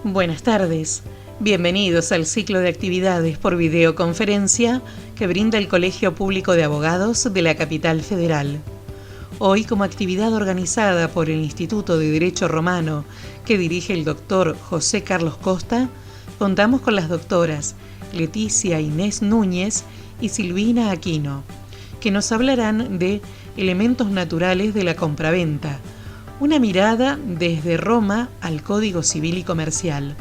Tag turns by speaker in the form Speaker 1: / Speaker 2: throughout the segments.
Speaker 1: Buenas tardes. Bienvenidos al ciclo de actividades por videoconferencia que brinda el Colegio Público de Abogados de la Capital Federal. Hoy, como actividad organizada por el Instituto de Derecho Romano que dirige el doctor José Carlos Costa, contamos con las doctoras Leticia Inés Núñez y Silvina Aquino, que nos hablarán de elementos naturales de la compraventa, una mirada desde Roma al Código Civil y Comercial.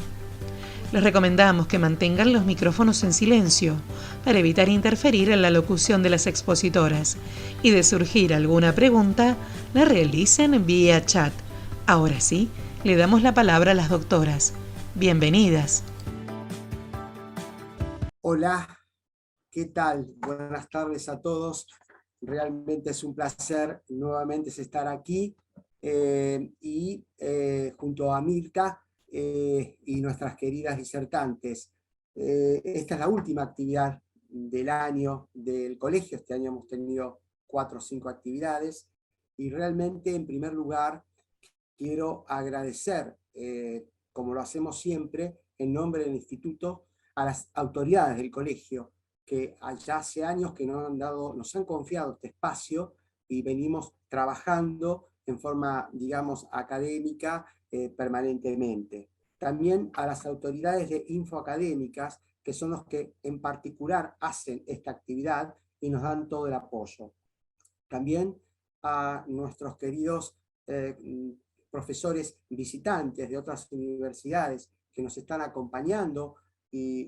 Speaker 1: Les recomendamos que mantengan los micrófonos en silencio para evitar interferir en la locución de las expositoras y de surgir alguna pregunta, la realicen vía chat. Ahora sí, le damos la palabra a las doctoras. Bienvenidas.
Speaker 2: Hola, ¿qué tal? Buenas tardes a todos. Realmente es un placer nuevamente estar aquí junto a Mirta y nuestras queridas disertantes. Esta es la última actividad del año del colegio. Este año hemos tenido 4 o 5 actividades y realmente, en primer lugar, quiero agradecer, como lo hacemos siempre, en nombre del instituto, a las autoridades del colegio, que ya hace años que nos han confiado este espacio y venimos trabajando en forma, digamos, académica permanentemente. También a las autoridades de infoacadémicas, que son los que en particular hacen esta actividad y nos dan todo el apoyo. También a nuestros queridos profesores visitantes de otras universidades que nos están acompañando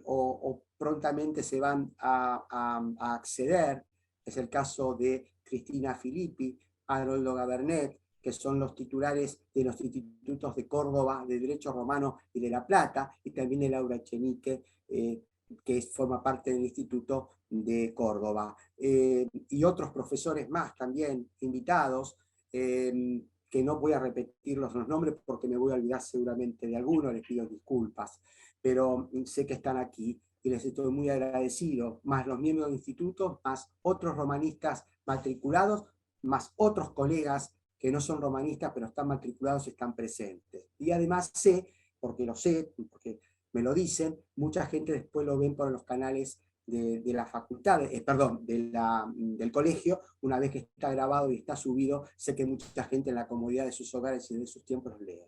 Speaker 2: o prontamente se van a acceder. Es el caso de Cristina Filippi, Haroldo Gabernet, que son los titulares de los institutos de Córdoba, de Derecho Romano y de La Plata, y también de Laura Echenique, que forma parte del Instituto de Córdoba. Y otros profesores más también invitados, que no voy a repetir los nombres porque me voy a olvidar seguramente de alguno, les pido disculpas, pero sé que están aquí y les estoy muy agradecido, más los miembros del instituto, más otros romanistas matriculados, más otros colegas que no son romanistas pero están matriculados y están presentes. Y además sé, porque me lo dicen, mucha gente después lo ven por los canales de la facultad, perdón, del colegio. Una vez que está grabado y está subido, sé que mucha gente en la comodidad de sus hogares y de sus tiempos los lee.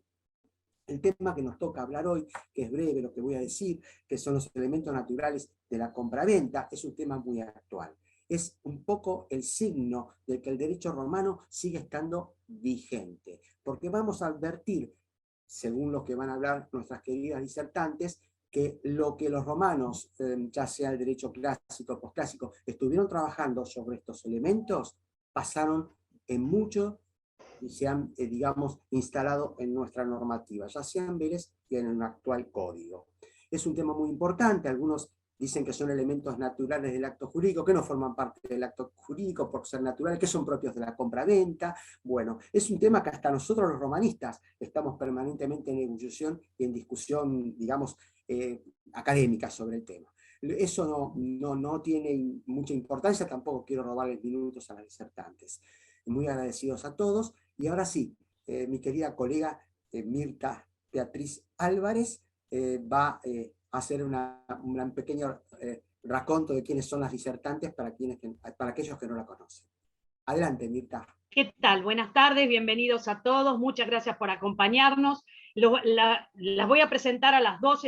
Speaker 2: El tema que nos toca hablar hoy, que es breve lo que voy a decir, que son los elementos naturales de la compraventa, es un tema muy actual. Es un poco el signo de que el derecho romano sigue estando vigente, porque vamos a advertir, según lo que van a hablar nuestras queridas disertantes, que lo que los romanos, ya sea el derecho clásico o posclásico, estuvieron trabajando sobre estos elementos, pasaron en mucho y se han, digamos, instalado en nuestra normativa, ya sea en Vélez y en el actual código. Es un tema muy importante. Algunos dicen que son elementos naturales del acto jurídico, que no forman parte del acto jurídico por ser naturales, que son propios de la compraventa. Bueno, es un tema que hasta nosotros los romanistas estamos permanentemente en negociación y en discusión, digamos, académica sobre el tema. Eso no tiene mucha importancia, tampoco quiero robarles minutos a las disertantes. Muy agradecidos a todos. Y ahora sí, mi querida colega Mirta Beatriz Álvarez va a hacer un pequeño raconto de quiénes son las disertantes para aquellos que no la conocen. Adelante, Mirta.
Speaker 3: ¿Qué tal? Buenas tardes, bienvenidos a todos, muchas gracias por acompañarnos. Las voy a presentar a las dos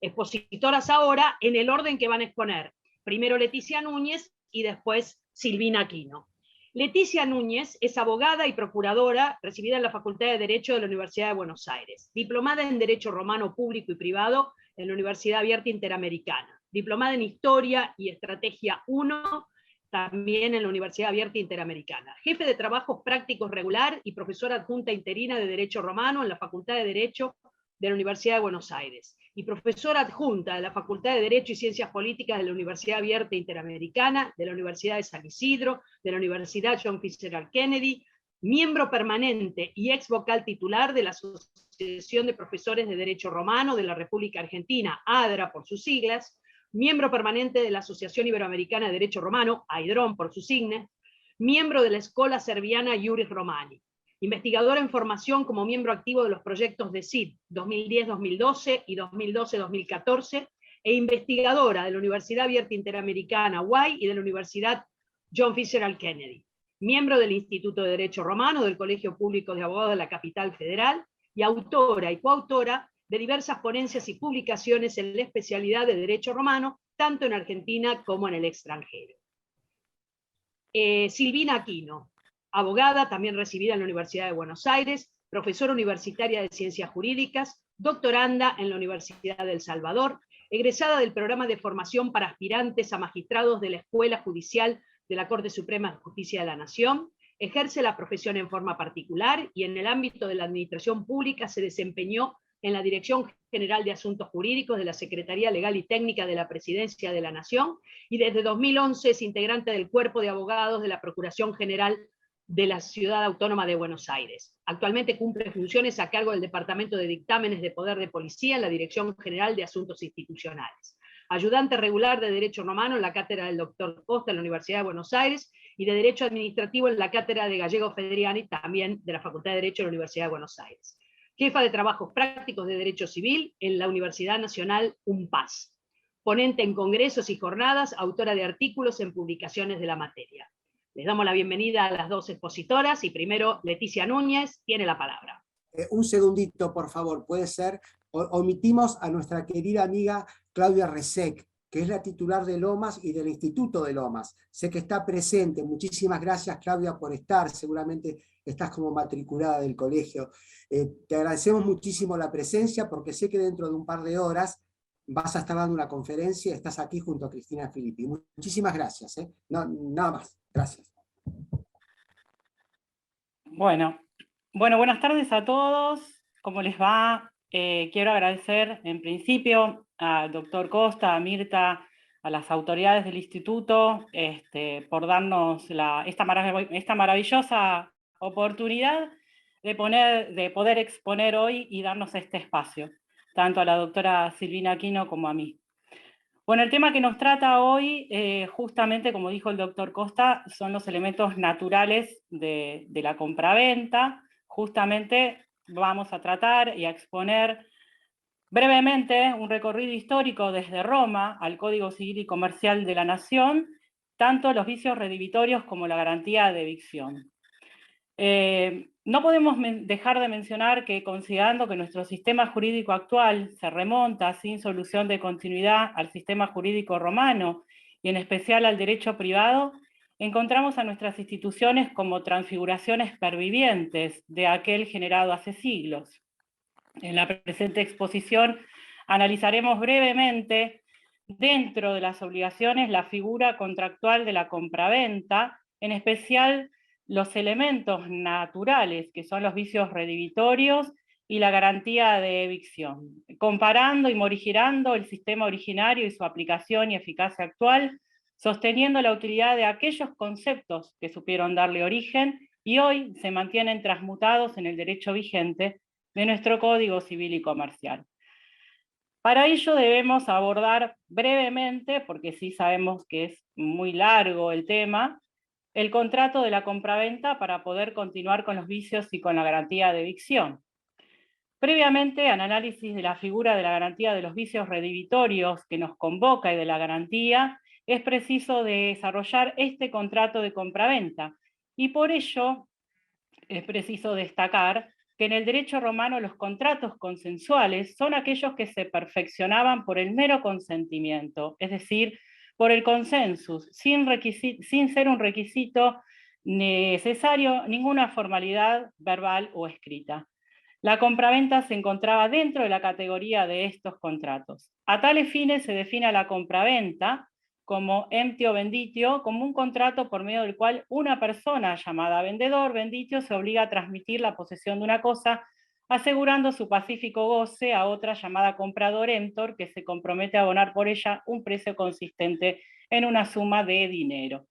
Speaker 3: expositoras ahora en el orden que van a exponer. Primero Leticia Núñez y después Silvina Aquino. Leticia Núñez es abogada y procuradora recibida en la Facultad de Derecho de la Universidad de Buenos Aires, diplomada en Derecho Romano Público y Privado en la Universidad Abierta Interamericana, diplomada en Historia y Estrategia 1 también en la Universidad Abierta Interamericana, jefe de trabajos prácticos regular y profesora adjunta interina de Derecho Romano en la Facultad de Derecho de la Universidad de Buenos Aires, y profesora adjunta de la Facultad de Derecho y Ciencias Políticas de la Universidad Abierta Interamericana, de la Universidad de San Isidro, de la Universidad John Fitzgerald Kennedy, miembro permanente y ex vocal titular de la Asociación de Profesores de Derecho Romano de la República Argentina, ADRA por sus siglas, miembro permanente de la Asociación Iberoamericana de Derecho Romano, AIDROM por sus siglas, miembro de la Escuela Serviana Iuris Romani. investigadora en formación como miembro activo de los proyectos de CID 2010-2012 y 2012-2014, e investigadora de la Universidad Abierta Interamericana UAI y de la Universidad John Fitzgerald Kennedy. Miembro del Instituto de Derecho Romano del Colegio Público de Abogados de la Capital Federal y autora y coautora de diversas ponencias y publicaciones en la especialidad de Derecho Romano, tanto en Argentina como en el extranjero. Silvina Aquino, abogada, también recibida en la Universidad de Buenos Aires, profesora universitaria de Ciencias Jurídicas, doctoranda en la Universidad de El Salvador, egresada del programa de formación para aspirantes a magistrados de la Escuela Judicial de la Corte Suprema de Justicia de la Nación, ejerce la profesión en forma particular y en el ámbito de la administración pública se desempeñó en la Dirección General de Asuntos Jurídicos de la Secretaría Legal y Técnica de la Presidencia de la Nación, y desde 2011 es integrante del Cuerpo de Abogados de la Procuración General de la Ciudad Autónoma de Buenos Aires. Actualmente cumple funciones a cargo del Departamento de Dictámenes de Poder de Policía en la Dirección General de Asuntos Institucionales. Ayudante regular de Derecho Romano en la cátedra del Dr. Costa en la Universidad de Buenos Aires y de Derecho Administrativo en la cátedra de Gallego Federiani, también de la Facultad de Derecho de la Universidad de Buenos Aires. Jefa de Trabajos Prácticos de Derecho Civil en la Universidad Nacional UNPAS. Ponente en congresos y jornadas, autora de artículos en publicaciones de la materia. Les damos la bienvenida a las dos expositoras y primero Leticia Núñez tiene la palabra.
Speaker 2: Un segundito, por favor, puede ser. Omitimos a nuestra querida amiga Claudia Resec, que es la titular de Lomas y del Instituto de Lomas. Sé que está presente. Muchísimas gracias, Claudia, por estar. Seguramente estás como matriculada del colegio. Te agradecemos muchísimo la presencia, porque sé que dentro de un par de horas vas a estar dando una conferencia y estás aquí junto a Cristina Filippi. Muchísimas gracias. No, nada más. Gracias.
Speaker 4: Bueno, buenas tardes a todos. ¿Cómo les va? Quiero agradecer en principio al doctor Costa, a Mirta, a las autoridades del instituto por darnos esta maravillosa oportunidad de poder exponer hoy y darnos este espacio, tanto a la doctora Silvina Aquino como a mí. Bueno, el tema que nos trata hoy, justamente como dijo el doctor Costa, son los elementos naturales de la compraventa. Justamente vamos a tratar y a exponer brevemente un recorrido histórico desde Roma al Código Civil y Comercial de la Nación, tanto los vicios redivitorios como la garantía de evicción. No podemos dejar de mencionar que, considerando que nuestro sistema jurídico actual se remonta sin solución de continuidad al sistema jurídico romano, y en especial al derecho privado, encontramos a nuestras instituciones como transfiguraciones pervivientes de aquel generado hace siglos. En la presente exposición analizaremos brevemente, dentro de las obligaciones, la figura contractual de la compraventa, en especial los elementos naturales, que son los vicios redivitorios y la garantía de evicción, comparando y morigerando el sistema originario y su aplicación y eficacia actual, sosteniendo la utilidad de aquellos conceptos que supieron darle origen y hoy se mantienen transmutados en el derecho vigente de nuestro Código Civil y Comercial. Para ello debemos abordar brevemente, porque sí sabemos que es muy largo el tema, el contrato de la compraventa para poder continuar con los vicios y con la garantía de evicción. Previamente, al análisis de la figura de la garantía de los vicios redivitorios que nos convoca y de la garantía, es preciso desarrollar este contrato de compraventa, y por ello es preciso destacar que en el derecho romano los contratos consensuales son aquellos que se perfeccionaban por el mero consentimiento, es decir, por el consensus, sin ser un requisito necesario ninguna formalidad verbal o escrita. La compraventa se encontraba dentro de la categoría de estos contratos. A tales fines se define a la compraventa como emptio venditio, como un contrato por medio del cual una persona llamada vendedor, venditio, se obliga a transmitir la posesión de una cosa, asegurando su pacífico goce a otra llamada comprador emptor, que se compromete a abonar por ella un precio consistente en una suma de dinero.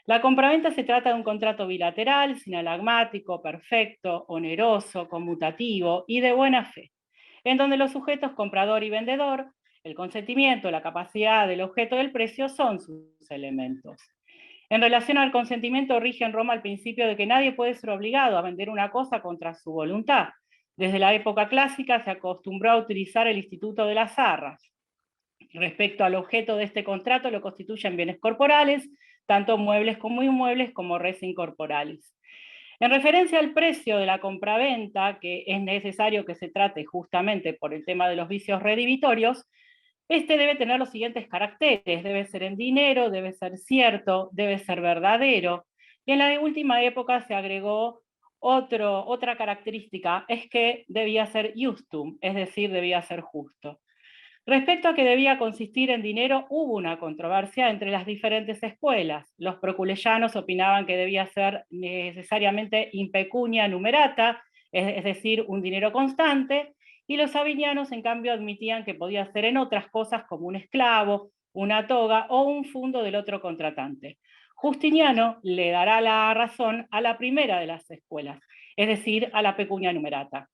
Speaker 4: La compraventa se trata de un contrato bilateral, sinalagmático, perfecto, oneroso, conmutativo y de buena fe, en donde los sujetos comprador y vendedor, el consentimiento, la capacidad del objeto del precio son sus elementos. En relación al consentimiento, rige en Roma el principio de que nadie puede ser obligado a vender una cosa contra su voluntad. Desde la época clásica se acostumbró a utilizar el instituto de las arras. Respecto al objeto de este contrato, lo constituyen bienes corporales, tanto muebles como inmuebles, como res incorporalis. En referencia al precio de la compraventa, que es necesario que se trate justamente por el tema de los vicios redivitorios, este debe tener los siguientes caracteres: debe ser en dinero, debe ser cierto, debe ser verdadero, y en la última época se agregó otra característica, es que debía ser justum, es decir, debía ser justo. Respecto a que debía consistir en dinero, hubo una controversia entre las diferentes escuelas. Los proculeyanos opinaban que debía ser necesariamente in pecunia numerata, es decir, un dinero constante, y los sabinianos, en cambio, admitían que podía ser en otras cosas como un esclavo, una toga o un fundo del otro contratante. Justiniano le dará la razón a la primera de las escuelas, es decir, a la pecunia numerata.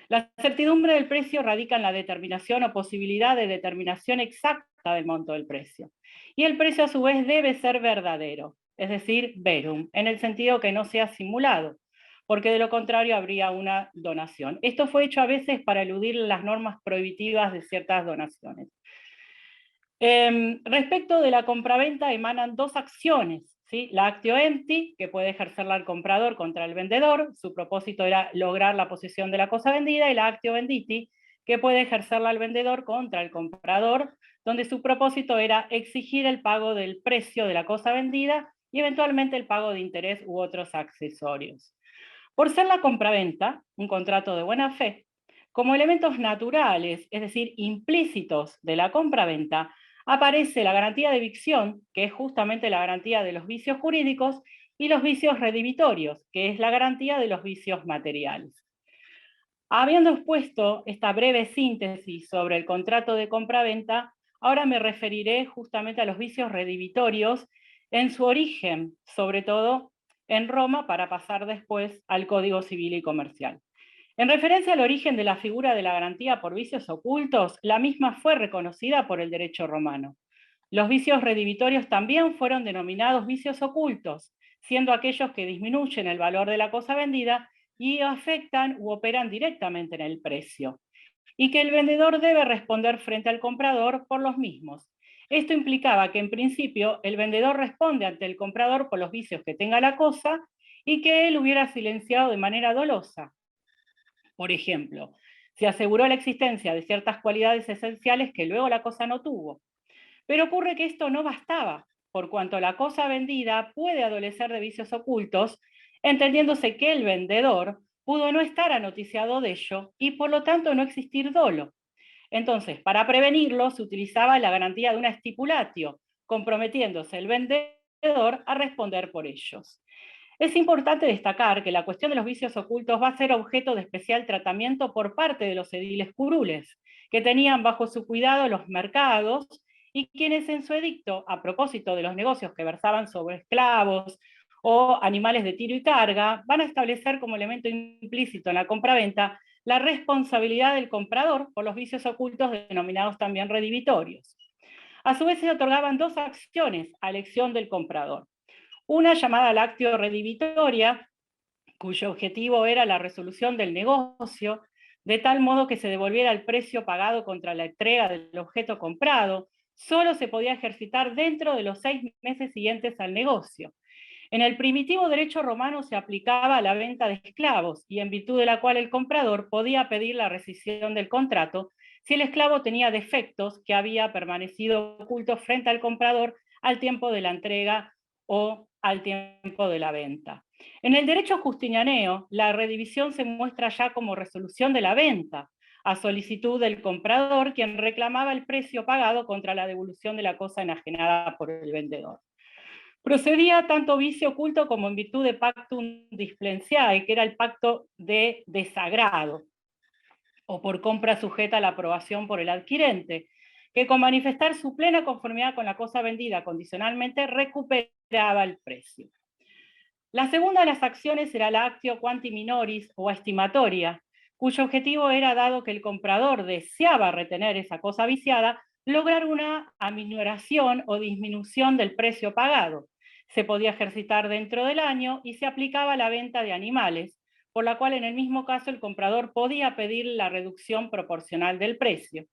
Speaker 4: La certidumbre del precio radica en la determinación o posibilidad de determinación exacta del monto del precio. Y el precio a su vez debe ser verdadero, es decir, verum, en el sentido que no sea simulado, porque de lo contrario habría una donación. Esto fue hecho a veces para eludir las normas prohibitivas de ciertas donaciones. Respecto de la compraventa emanan dos acciones, ¿sí? La actio empty, que puede ejercerla el comprador contra el vendedor, su propósito era lograr la posesión de la cosa vendida, y la actio venditi, que puede ejercerla el vendedor contra el comprador, donde su propósito era exigir el pago del precio de la cosa vendida y eventualmente el pago de interés u otros accesorios. Por ser la compraventa un contrato de buena fe, como elementos naturales, es decir, implícitos de la compraventa, aparece la garantía de evicción, que es justamente la garantía de los vicios jurídicos, y los vicios redivitorios, que es la garantía de los vicios materiales. Habiendo expuesto esta breve síntesis sobre el contrato de compraventa, ahora me referiré justamente a los vicios redivitorios en su origen, sobre todo en Roma, para pasar después al Código Civil y Comercial. En referencia al origen de la figura de la garantía por vicios ocultos, la misma fue reconocida por el derecho romano. Los vicios redivitorios también fueron denominados vicios ocultos, siendo aquellos que disminuyen el valor de la cosa vendida y afectan u operan directamente en el precio, y que el vendedor debe responder frente al comprador por los mismos. Esto implicaba que en principio el vendedor responde ante el comprador por los vicios que tenga la cosa y que él hubiera silenciado de manera dolosa. Por ejemplo, se aseguró la existencia de ciertas cualidades esenciales que luego la cosa no tuvo. Pero ocurre que esto no bastaba, por cuanto la cosa vendida puede adolecer de vicios ocultos, entendiéndose que el vendedor pudo no estar anoticiado de ello y por lo tanto no existir dolo. Entonces, para prevenirlo, se utilizaba la garantía de una stipulatio, comprometiéndose el vendedor a responder por ellos. Es importante destacar que la cuestión de los vicios ocultos va a ser objeto de especial tratamiento por parte de los ediles curules, que tenían bajo su cuidado los mercados y quienes en su edicto, a propósito de los negocios que versaban sobre esclavos o animales de tiro y carga, van a establecer como elemento implícito en la compraventa la responsabilidad del comprador por los vicios ocultos denominados también redivitorios. A su vez se otorgaban dos acciones a elección del comprador. Una llamada lactio redivitoria, cuyo objetivo era la resolución del negocio, de tal modo que se devolviera el precio pagado contra la entrega del objeto comprado, solo se podía ejercitar dentro de los 6 meses siguientes al negocio. En el primitivo derecho romano se aplicaba la venta de esclavos, y en virtud de la cual el comprador podía pedir la rescisión del contrato si el esclavo tenía defectos que había permanecido ocultos frente al comprador al tiempo de la entrega o al tiempo de la venta. En el derecho justinianeo, la redivisión se muestra ya como resolución de la venta, a solicitud del comprador, quien reclamaba el precio pagado contra la devolución de la cosa enajenada por el vendedor. Procedía tanto vicio oculto como en virtud de pactum displenciae, que era el pacto de desagrado, o por compra sujeta a la aprobación por el adquirente, que con manifestar su plena conformidad con la cosa vendida condicionalmente recuperaba el precio. La segunda de las acciones era la actio quanti minoris o estimatoria, cuyo objetivo era, dado que el comprador deseaba retener esa cosa viciada, lograr una aminoración o disminución del precio pagado. Se podía ejercitar dentro del año y se aplicaba a la venta de animales, por la cual en el mismo caso el comprador podía pedir la reducción proporcional del precio.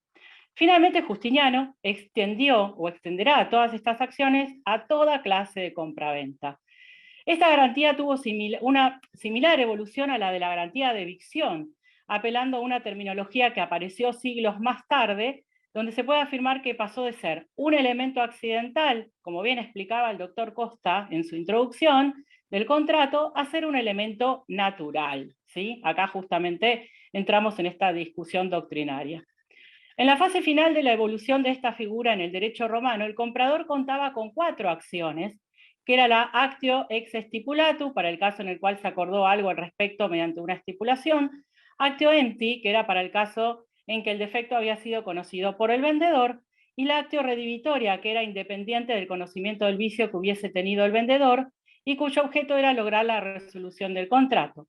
Speaker 4: Finalmente, Justiniano extendió o extenderá todas estas acciones a toda clase de compraventa. Esta garantía tuvo una similar evolución a la de la garantía de evicción, apelando a una terminología que apareció siglos más tarde, donde se puede afirmar que pasó de ser un elemento accidental, como bien explicaba el doctor Costa en su introducción, del contrato, a ser un elemento natural, ¿sí? Acá justamente entramos en esta discusión doctrinaria. En la fase final de la evolución de esta figura en el derecho romano, el comprador contaba con 4 acciones, que era la actio ex stipulatu, para el caso en el cual se acordó algo al respecto mediante una estipulación, actio empti, que era para el caso en que el defecto había sido conocido por el vendedor, y la actio redivitoria, que era independiente del conocimiento del vicio que hubiese tenido el vendedor, y cuyo objeto era lograr la resolución del contrato.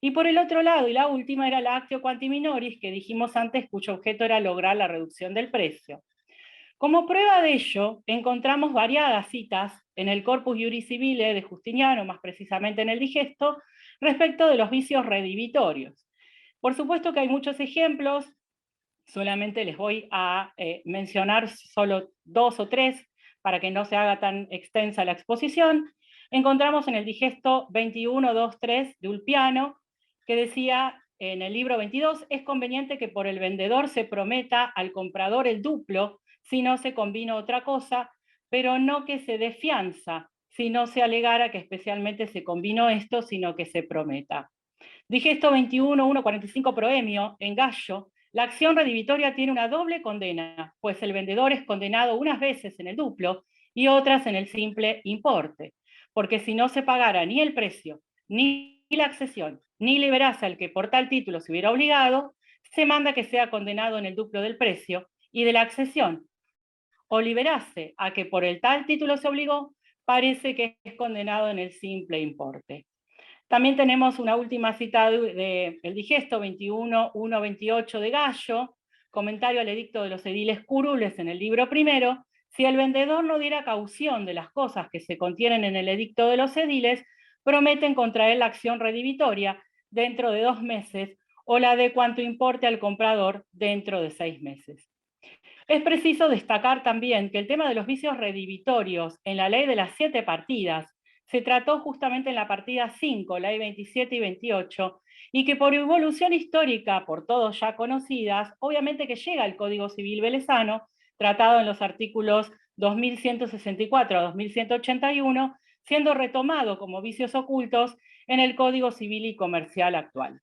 Speaker 4: Y por el otro lado, y la última, era la actio quanti minoris, que dijimos antes, cuyo objeto era lograr la reducción del precio. Como prueba de ello, encontramos variadas citas en el Corpus Iuris Civile de Justiniano, más precisamente en el Digesto, respecto de los vicios redivitorios. Por supuesto que hay muchos ejemplos, solamente les voy a mencionar solo 2 o 3 para que no se haga tan extensa la exposición. Encontramos en el Digesto 21.2.3 de Ulpiano, que decía en el libro 22, es conveniente que por el vendedor se prometa al comprador el duplo, si no se combina otra cosa, pero no que se dé fianza, si no se alegara que especialmente se combinó esto, sino que se prometa. Digesto 21.1.45 proemio, en Gallo, la acción redivitoria tiene una doble condena, pues el vendedor es condenado unas veces en el duplo y otras en el simple importe, porque si no se pagara ni el precio, ni la accesión, ni liberase al que por tal título se hubiera obligado, se manda que sea condenado en el duplo del precio y de la accesión, o liberase a que por el tal título se obligó, parece que es condenado en el simple importe. También tenemos una última cita del Digesto 21.1.28 de Gallo, comentario al edicto de los ediles curules en el libro primero: si el vendedor no diera caución de las cosas que se contienen en el edicto de los ediles, prometen contraer la acción redivitoria dentro de 2 meses o la de cuanto importe al comprador dentro de 6 meses. Es preciso destacar también que el tema de los vicios redivitorios en la ley de las 7 partidas se trató justamente en la partida 5, ley 27 y 28, y que por evolución histórica, por todos ya conocidas, obviamente que llega al Código Civil velezano, tratado en los artículos 2164 a 2181, siendo retomado como vicios ocultos en el Código Civil y Comercial actual.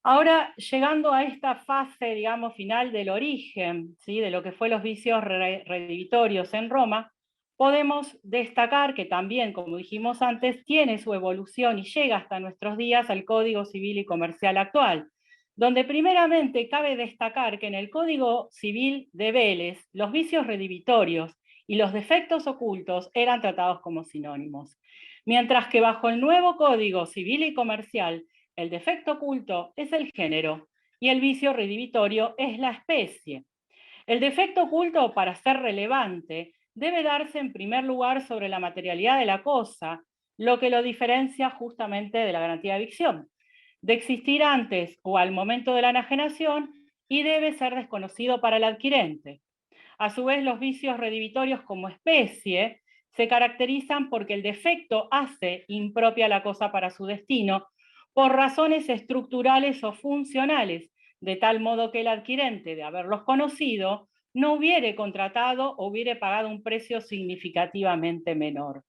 Speaker 4: Ahora, llegando a esta fase, digamos, final del origen, ¿sí?, de lo que fue los vicios redivitorios en Roma, podemos destacar que también, como dijimos antes, tiene su evolución y llega hasta nuestros días al Código Civil y Comercial actual, donde primeramente cabe destacar que en el Código Civil de Vélez, los vicios redivitorios y los defectos ocultos eran tratados como sinónimos, mientras que bajo el nuevo Código Civil y Comercial, el defecto oculto es el género y el vicio redivitorio es la especie. El defecto oculto, para ser relevante, debe darse en primer lugar sobre la materialidad de la cosa, lo que lo diferencia justamente de la garantía de evicción, de existir antes o al momento de la enajenación, y debe ser desconocido para el adquirente. A su vez, los vicios redivitorios como especie se caracterizan porque el defecto hace impropia la cosa para su destino, por razones estructurales o funcionales, de tal modo que el adquirente, de haberlos conocido, no hubiere contratado o hubiere pagado un precio significativamente menor.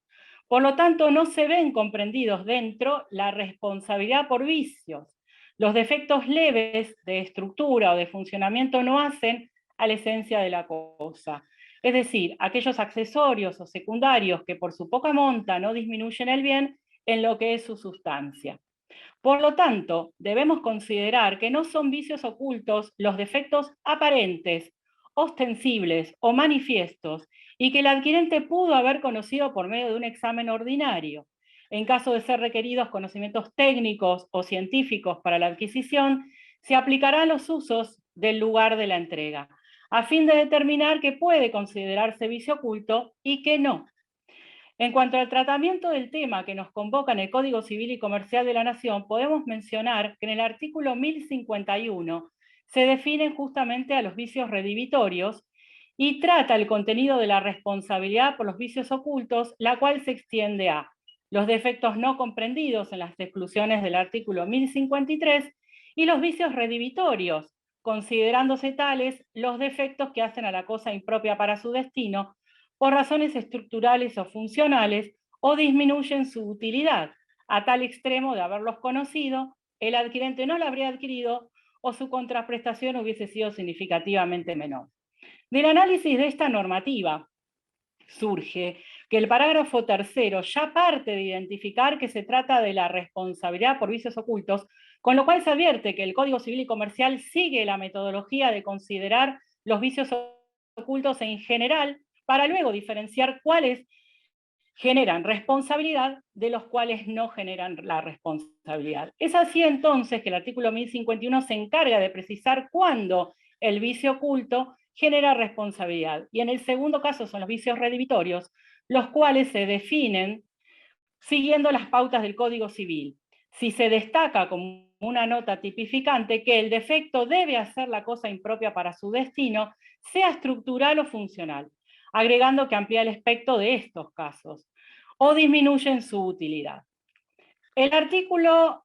Speaker 4: Por lo tanto, no se ven comprendidos dentro la responsabilidad por vicios. Los defectos leves de estructura o de funcionamiento no hacen a la esencia de la cosa. Es decir, aquellos accesorios o secundarios que por su poca monta no disminuyen el bien en lo que es su sustancia. Por lo tanto, debemos considerar que no son vicios ocultos los defectos aparentes, ostensibles o manifiestos, y que el adquirente pudo haber conocido por medio de un examen ordinario. En caso de ser requeridos conocimientos técnicos o científicos para la adquisición, se aplicarán los usos del lugar de la entrega. a fin de determinar qué puede considerarse vicio oculto y qué no. En cuanto al tratamiento del tema que nos convoca en el Código Civil y Comercial de la Nación, podemos mencionar que en el artículo 1051 se definen justamente a los vicios redivitorios y trata el contenido de la responsabilidad por los vicios ocultos, la cual se extiende a los defectos no comprendidos en las exclusiones del artículo 1053 y los vicios redivitorios, considerándose tales los defectos que hacen a la cosa impropia para su destino por razones estructurales o funcionales, o disminuyen su utilidad, a tal extremo de haberlos conocido, el adquirente no lo habría adquirido, o su contraprestación hubiese sido significativamente menor. Del análisis de esta normativa surge que el parágrafo tercero ya parte de identificar que se trata de la responsabilidad por vicios ocultos, con lo cual se advierte que el Código Civil y Comercial sigue la metodología de considerar los vicios ocultos en general, para luego diferenciar cuáles generan responsabilidad de los cuales no generan la responsabilidad. Es así entonces que el artículo 1051 se encarga de precisar cuándo el vicio oculto genera responsabilidad. Y en el segundo caso son los vicios redivitorios, los cuales se definen siguiendo las pautas del Código Civil. Si se destaca como una nota tipificante que el defecto debe hacer la cosa impropia para su destino, sea estructural o funcional, agregando que amplía el espectro de estos casos, o disminuyen su utilidad. El artículo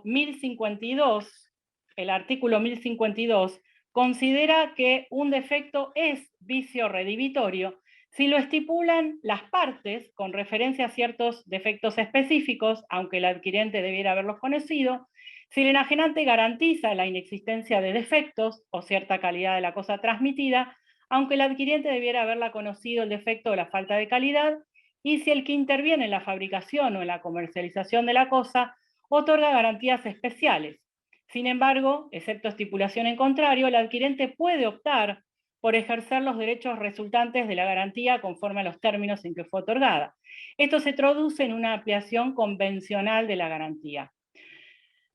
Speaker 4: 1052 considera que un defecto es vicio redivitorio si lo estipulan las partes con referencia a ciertos defectos específicos, aunque el adquirente debiera haberlos conocido, si el enajenante garantiza la inexistencia de defectos o cierta calidad de la cosa transmitida, aunque el adquirente debiera haberla conocido el defecto o la falta de calidad, y si el que interviene en la fabricación o en la comercialización de la cosa otorga garantías especiales. Sin embargo, excepto estipulación en contrario, el adquirente puede optar por ejercer los derechos resultantes de la garantía conforme a los términos en que fue otorgada. Esto se traduce en una ampliación convencional de la garantía.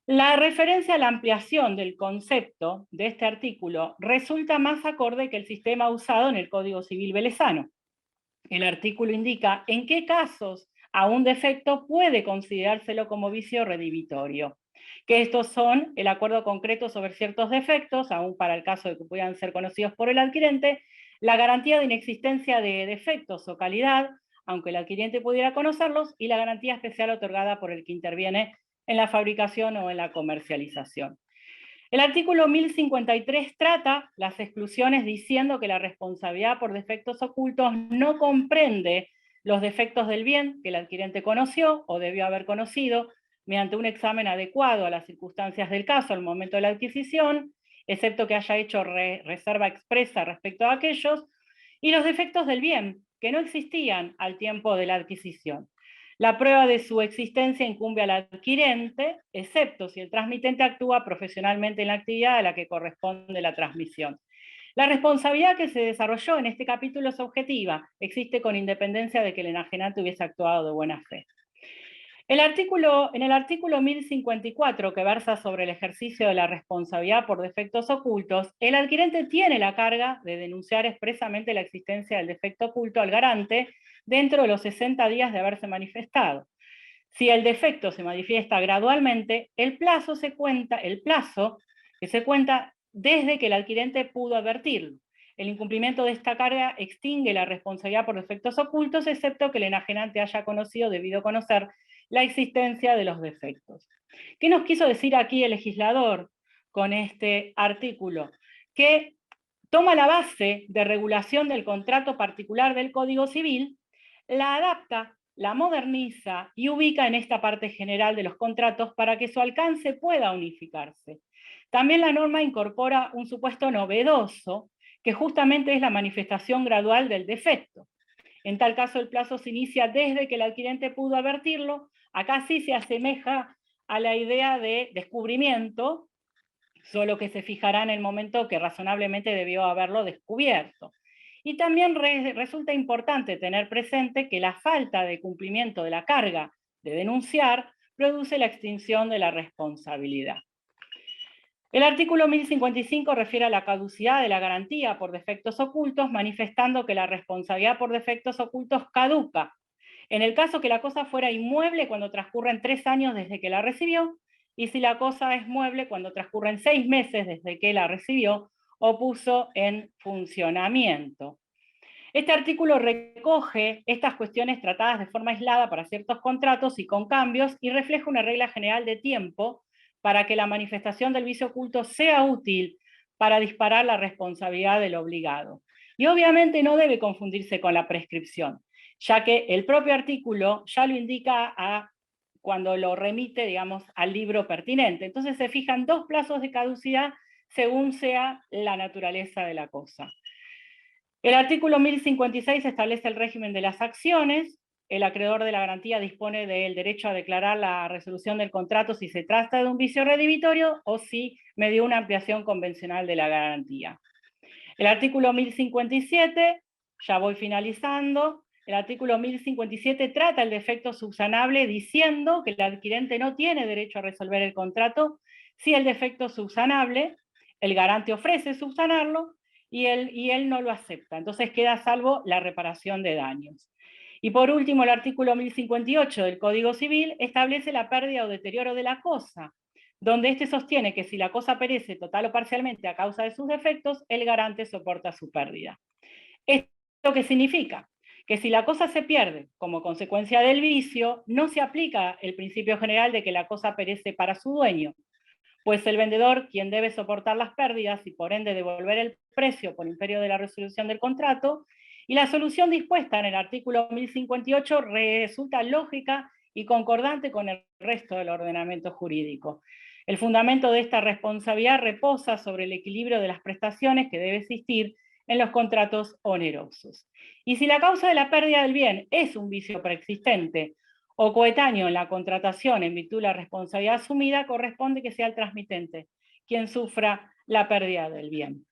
Speaker 4: La referencia a la ampliación del concepto de este artículo resulta más acorde que el sistema usado en el Código Civil velezano. El artículo indica en qué casos a un defecto puede considerárselo como vicio redivitorio, que estos son el acuerdo concreto sobre ciertos defectos, aún para el caso de que puedan ser conocidos por el adquirente, la garantía de inexistencia de defectos o calidad, aunque el adquirente pudiera conocerlos, y la garantía especial otorgada por el que interviene en la fabricación o en la comercialización. El artículo 1053 trata las exclusiones diciendo que la responsabilidad por defectos ocultos no comprende los defectos del bien que el adquirente conoció o debió haber conocido mediante un examen adecuado a las circunstancias del caso al momento de la adquisición, excepto que haya hecho reserva expresa respecto a aquellos, y los defectos del bien que no existían al tiempo de la adquisición. La prueba de su existencia incumbe al adquirente, excepto si el transmitente actúa profesionalmente en la actividad a la que corresponde la transmisión. La responsabilidad que se desarrolló en este capítulo es objetiva, existe con independencia de que el enajenante hubiese actuado de buena fe. En el artículo 1054, que versa sobre el ejercicio de la responsabilidad por defectos ocultos, el adquirente tiene la carga de denunciar expresamente la existencia del defecto oculto al garante dentro de los 60 días de haberse manifestado. Si el defecto se manifiesta gradualmente, el plazo que se cuenta desde que el adquirente pudo advertirlo. El incumplimiento de esta carga extingue la responsabilidad por defectos ocultos, excepto que el enajenante haya conocido o debido conocer la existencia de los defectos. ¿Qué nos quiso decir aquí el legislador con este artículo? Que toma la base de regulación del contrato particular del Código Civil, la adapta, la moderniza y ubica en esta parte general de los contratos para que su alcance pueda unificarse. También la norma incorpora un supuesto novedoso, que justamente es la manifestación gradual del defecto. En tal caso, el plazo se inicia desde que el adquirente pudo advertirlo. Acá sí se asemeja a la idea de descubrimiento, solo que se fijará en el momento que razonablemente debió haberlo descubierto. Y también resulta importante tener presente que la falta de cumplimiento de la carga de denunciar produce la extinción de la responsabilidad. El artículo 1055 refiere a la caducidad de la garantía por defectos ocultos, manifestando que la responsabilidad por defectos ocultos caduca en el caso que la cosa fuera inmueble cuando transcurren 3 años desde que la recibió, y si la cosa es mueble cuando transcurren 6 meses desde que la recibió o puso en funcionamiento. Este artículo recoge estas cuestiones tratadas de forma aislada para ciertos contratos y con cambios, y refleja una regla general de tiempo para que la manifestación del vicio oculto sea útil para disparar la responsabilidad del obligado. Y obviamente no debe confundirse con la prescripción, ya que el propio artículo ya lo indica cuando lo remite, digamos, al libro pertinente. Entonces se fijan 2 plazos de caducidad según sea la naturaleza de la cosa. El artículo 1056 establece el régimen de las acciones. El acreedor de la garantía dispone del derecho a declarar la resolución del contrato si se trata de un vicio redivitorio o si medió una ampliación convencional de la garantía. El artículo 1057, ya voy finalizando, el artículo 1057 trata el defecto subsanable diciendo que el adquirente no tiene derecho a resolver el contrato si el defecto subsanable, el garante ofrece subsanarlo y él no lo acepta. Entonces queda a salvo la reparación de daños. Y por último, el artículo 1058 del Código Civil establece la pérdida o deterioro de la cosa, donde éste sostiene que si la cosa perece total o parcialmente a causa de sus defectos, el garante soporta su pérdida. ¿Esto qué significa? Que si la cosa se pierde como consecuencia del vicio, no se aplica el principio general de que la cosa perece para su dueño, pues el vendedor, quien debe soportar las pérdidas y por ende devolver el precio por imperio de la resolución del contrato, y la solución dispuesta en el artículo 1058 resulta lógica y concordante con el resto del ordenamiento jurídico. El fundamento de esta responsabilidad reposa sobre el equilibrio de las prestaciones que debe existir en los contratos onerosos. Y si la causa de la pérdida del bien es un vicio preexistente o coetáneo en la contratación en virtud de la responsabilidad asumida, corresponde que sea el transmitente quien sufra la pérdida del bien.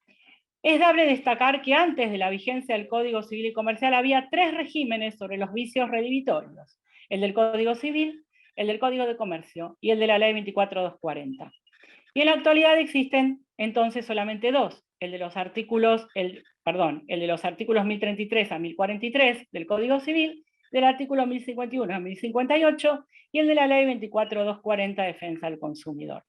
Speaker 4: Es dable destacar que antes de la vigencia del Código Civil y Comercial había 3 regímenes sobre los vicios redivitorios: el del Código Civil, el del Código de Comercio y el de la Ley 24.240. Y en la actualidad existen entonces solamente 2, el de los artículos 1033 a 1043 del Código Civil, del artículo 1051 a 1058 y el de la Ley 24.240, Defensa del Consumidor.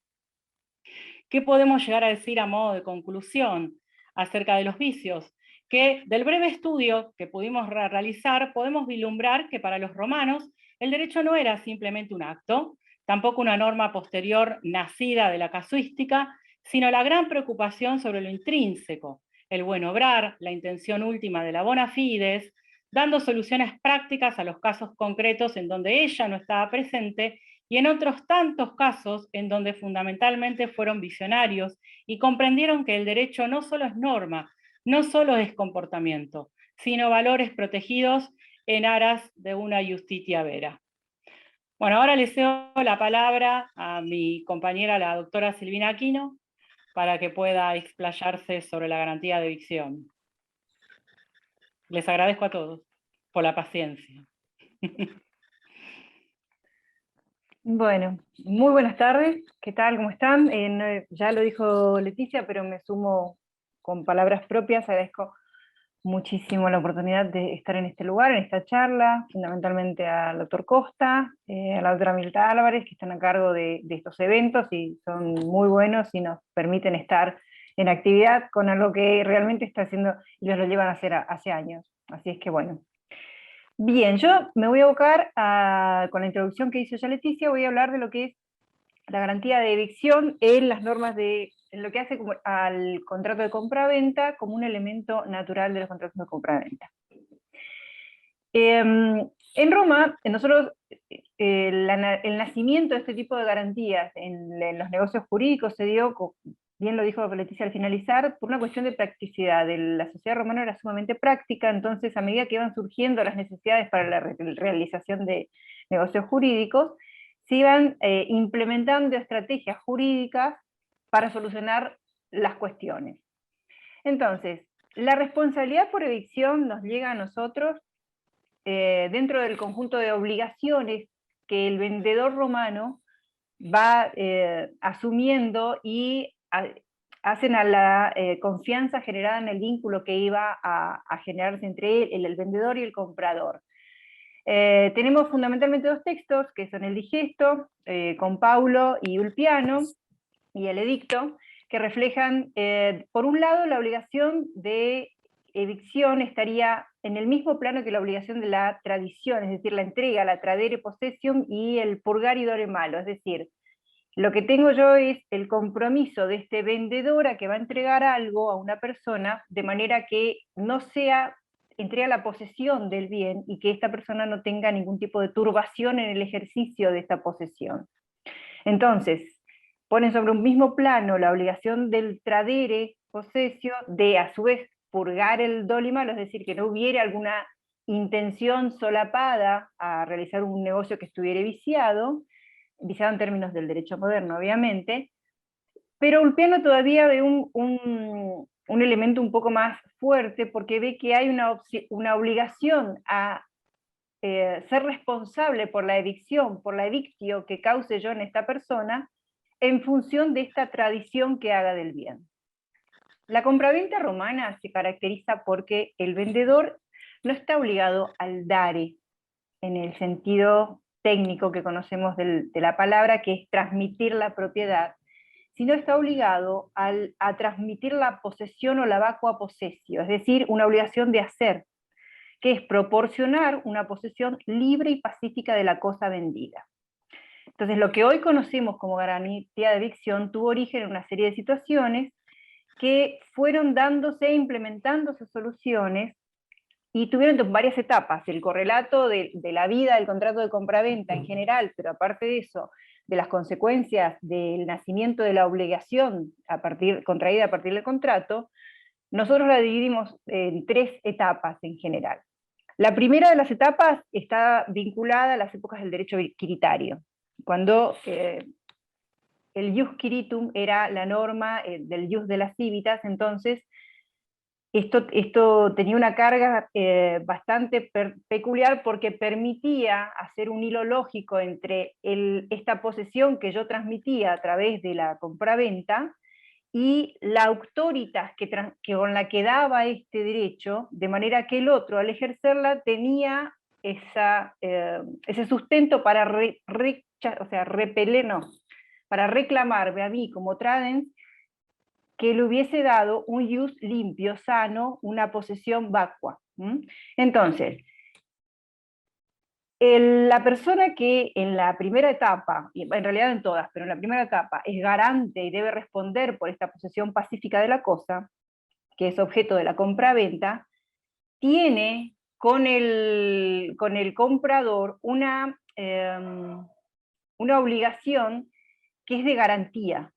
Speaker 4: ¿Qué podemos llegar a decir a modo de conclusión acerca de los vicios? Que del breve estudio que pudimos realizar podemos vislumbrar que para los romanos el derecho no era simplemente un acto, tampoco una norma posterior nacida de la casuística, sino la gran preocupación sobre lo intrínseco, el buen obrar, la intención última de la bona fides, dando soluciones prácticas a los casos concretos en donde ella no estaba presente y en otros tantos casos en donde fundamentalmente fueron visionarios y comprendieron que el derecho no solo es norma, no solo es comportamiento, sino valores protegidos en aras de una justitia vera. Bueno, ahora le cedo la palabra a mi compañera, la doctora Silvina Aquino, para que pueda explayarse sobre la garantía de evicción. Les agradezco a todos por la paciencia.
Speaker 5: Bueno, muy buenas tardes, ¿qué tal? ¿Cómo están? Ya lo dijo Leticia, pero me sumo con palabras propias. Agradezco muchísimo la oportunidad de estar en este lugar, en esta charla, fundamentalmente al doctor Costa, a la doctora Mirta Álvarez, que están a cargo de estos eventos y son muy buenos y nos permiten estar en actividad con algo que realmente está haciendo y los lo llevan a hacer hace años. Así es que bueno. Bien, yo me voy a abocar con la introducción que hizo ya Leticia, voy a hablar de lo que es la garantía de evicción en las normas en lo que hace al contrato de compra-venta como un elemento natural de los contratos de compra-venta. En Roma, nosotros, el nacimiento de este tipo de garantías en los negocios jurídicos se dio, bien lo dijo Leticia al finalizar, por una cuestión de practicidad. La sociedad romana era sumamente práctica, entonces a medida que iban surgiendo las necesidades para la realización de negocios jurídicos, se iban implementando estrategias jurídicas para solucionar las cuestiones. Entonces, la responsabilidad por evicción nos llega a nosotros dentro del conjunto de obligaciones que el vendedor romano va asumiendo y hacen a la confianza generada en el vínculo que iba a generarse entre el vendedor y el comprador. Tenemos fundamentalmente dos textos, que son el digesto, con Paulo y Ulpiano, y el edicto, que reflejan, por un lado, la obligación de evicción estaría en el mismo plano que la obligación de la tradición, es decir, la entrega, la tradere possessium y el purgaridore malo, es decir, lo que tengo yo es el compromiso de este vendedor a que va a entregar algo a una persona, de manera que no sea entrega la posesión del bien y que esta persona no tenga ningún tipo de turbación en el ejercicio de esta posesión. Entonces, ponen sobre un mismo plano la obligación del tradere possessio de, a su vez, purgar el dolo y malo, es decir, que no hubiera alguna intención solapada a realizar un negocio que estuviera viciado en términos del derecho moderno, obviamente, pero Ulpiano todavía ve un elemento un poco más fuerte, porque ve que hay una obligación a ser responsable por la evicción, por la evictio que cause yo en esta persona, en función de esta tradición que haga del bien. La compraventa romana se caracteriza porque el vendedor no está obligado al dare, en el sentido técnico que conocemos de la palabra, que es transmitir la propiedad, sino está obligado a transmitir la posesión o la vacua possessio, es decir, una obligación de hacer, que es proporcionar una posesión libre y pacífica de la cosa vendida. Entonces, lo que hoy conocemos como garantía de evicción tuvo origen en una serie de situaciones que fueron dándose e implementándose soluciones y tuvieron varias etapas: el correlato de la vida del contrato de compraventa en general, pero aparte de eso, de las consecuencias del nacimiento de la obligación contraída a partir del contrato. Nosotros la dividimos en 3 etapas en general. La primera de las etapas está vinculada a las épocas del derecho quiritario, cuando el ius quiritum era la norma del ius de las civitas. Entonces esto tenía una carga bastante peculiar, porque permitía hacer un hilo lógico entre esta posesión que yo transmitía a través de la compraventa y la autoritas con la que daba este derecho, de manera que el otro, al ejercerla, tenía ese sustento para para reclamarme a mí como tradens que le hubiese dado un ius limpio, sano, una posesión vacua. Entonces, la persona que en la primera etapa, y en realidad en todas, pero en la primera etapa es garante y debe responder por esta posesión pacífica de la cosa, que es objeto de la compraventa, tiene con el comprador una obligación que es de garantía.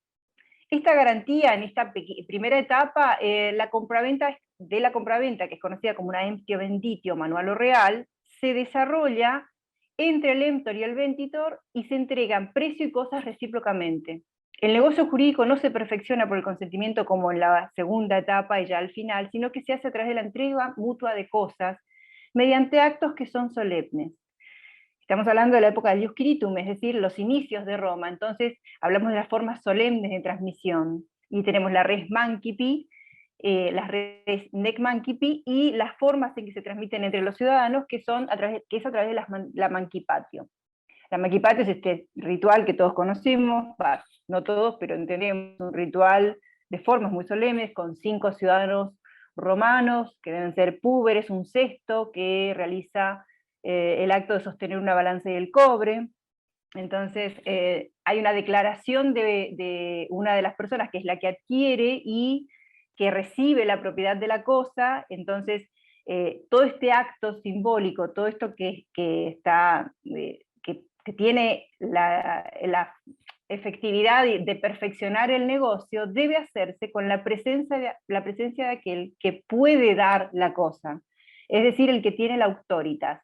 Speaker 5: Esta garantía, en esta primera etapa, la compraventa, que es conocida como una emptio venditio manual o real, se desarrolla entre el emptor y el ventitor y se entregan precio y cosas recíprocamente. El negocio jurídico no se perfecciona por el consentimiento como en la segunda etapa y ya al final, sino que se hace a través de la entrega mutua de cosas, mediante actos que son solemnes. Estamos hablando de la época del ius quiritum, es decir, los inicios de Roma. Entonces hablamos de las formas solemnes de transmisión, y tenemos la res mancipi, las res nec mancipi, y las formas en que se transmiten entre los ciudadanos, que es a través de la mancipatio. La mancipatio es este ritual que todos conocemos, no todos, pero entendemos, un ritual de formas muy solemnes, con 5 ciudadanos romanos, que deben ser púberes, un sexto que realiza el acto de sostener una balanza y el cobre. Entonces hay una declaración de una de las personas, que es la que adquiere y que recibe la propiedad de la cosa. Entonces todo este acto simbólico, todo esto que tiene la efectividad de perfeccionar el negocio, debe hacerse con la presencia de aquel que puede dar la cosa, es decir, el que tiene la autoritas.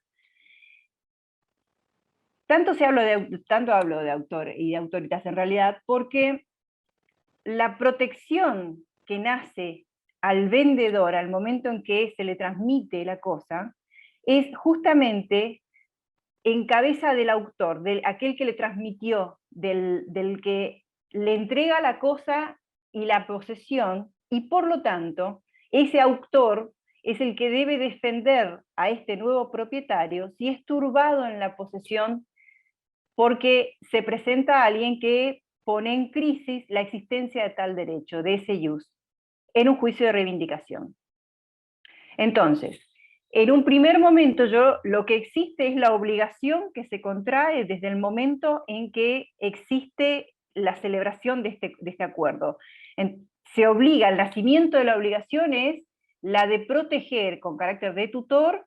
Speaker 5: Tanto hablo de autor y de autoritas en realidad, porque la protección que nace al vendedor al momento en que se le transmite la cosa, es justamente en cabeza del autor, de aquel que le transmitió, del que le entrega la cosa y la posesión, y por lo tanto, ese autor es el que debe defender a este nuevo propietario si es turbado en la posesión porque se presenta alguien que pone en crisis la existencia de tal derecho, de ese ius, en un juicio de reivindicación. Entonces, en un primer momento lo que existe es la obligación que se contrae desde el momento en que existe la celebración de este acuerdo. Se obliga, el nacimiento de la obligación es la de proteger con carácter de tutor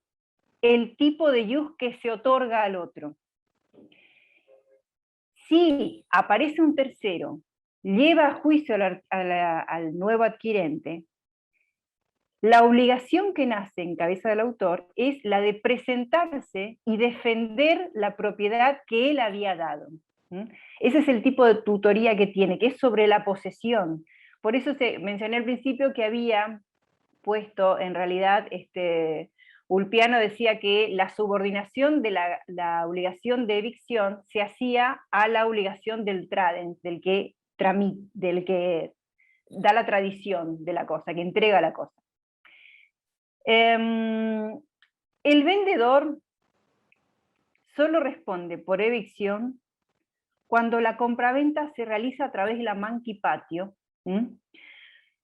Speaker 5: el tipo de ius que se otorga al otro. Si aparece un tercero, lleva a juicio al nuevo adquirente, la obligación que nace en cabeza del autor es la de presentarse y defender la propiedad que él había dado. Ese es el tipo de tutoría que tiene, que es sobre la posesión. Por eso mencioné al principio que había puesto, en realidad, Ulpiano decía que la subordinación de la obligación de evicción se hacía a la obligación del tradens, del que da la tradición de la cosa, que entrega la cosa. El vendedor solo responde por evicción cuando la compraventa se realiza a través de la mancipatio,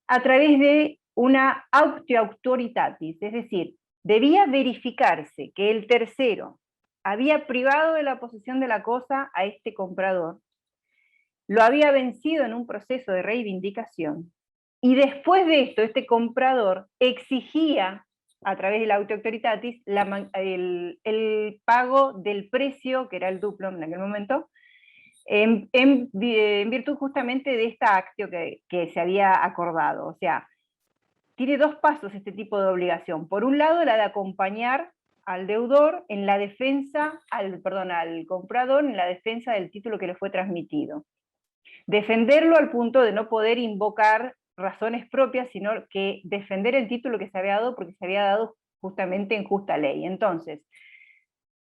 Speaker 5: a través de una autio auctoritatis, es decir, debía verificarse que el tercero había privado de la posesión de la cosa a este comprador, lo había vencido en un proceso de reivindicación, y después de esto este comprador exigía a través de la autio auctoritatis el pago del precio, que era el duplum en aquel momento, en virtud justamente de esta actio que se había acordado. O sea, tiene dos pasos este tipo de obligación. Por un lado, la de acompañar al deudor en la defensa, al comprador en la defensa del título que le fue transmitido. Defenderlo al punto de no poder invocar razones propias, sino que defender el título que se había dado porque se había dado justamente en justa ley. Entonces,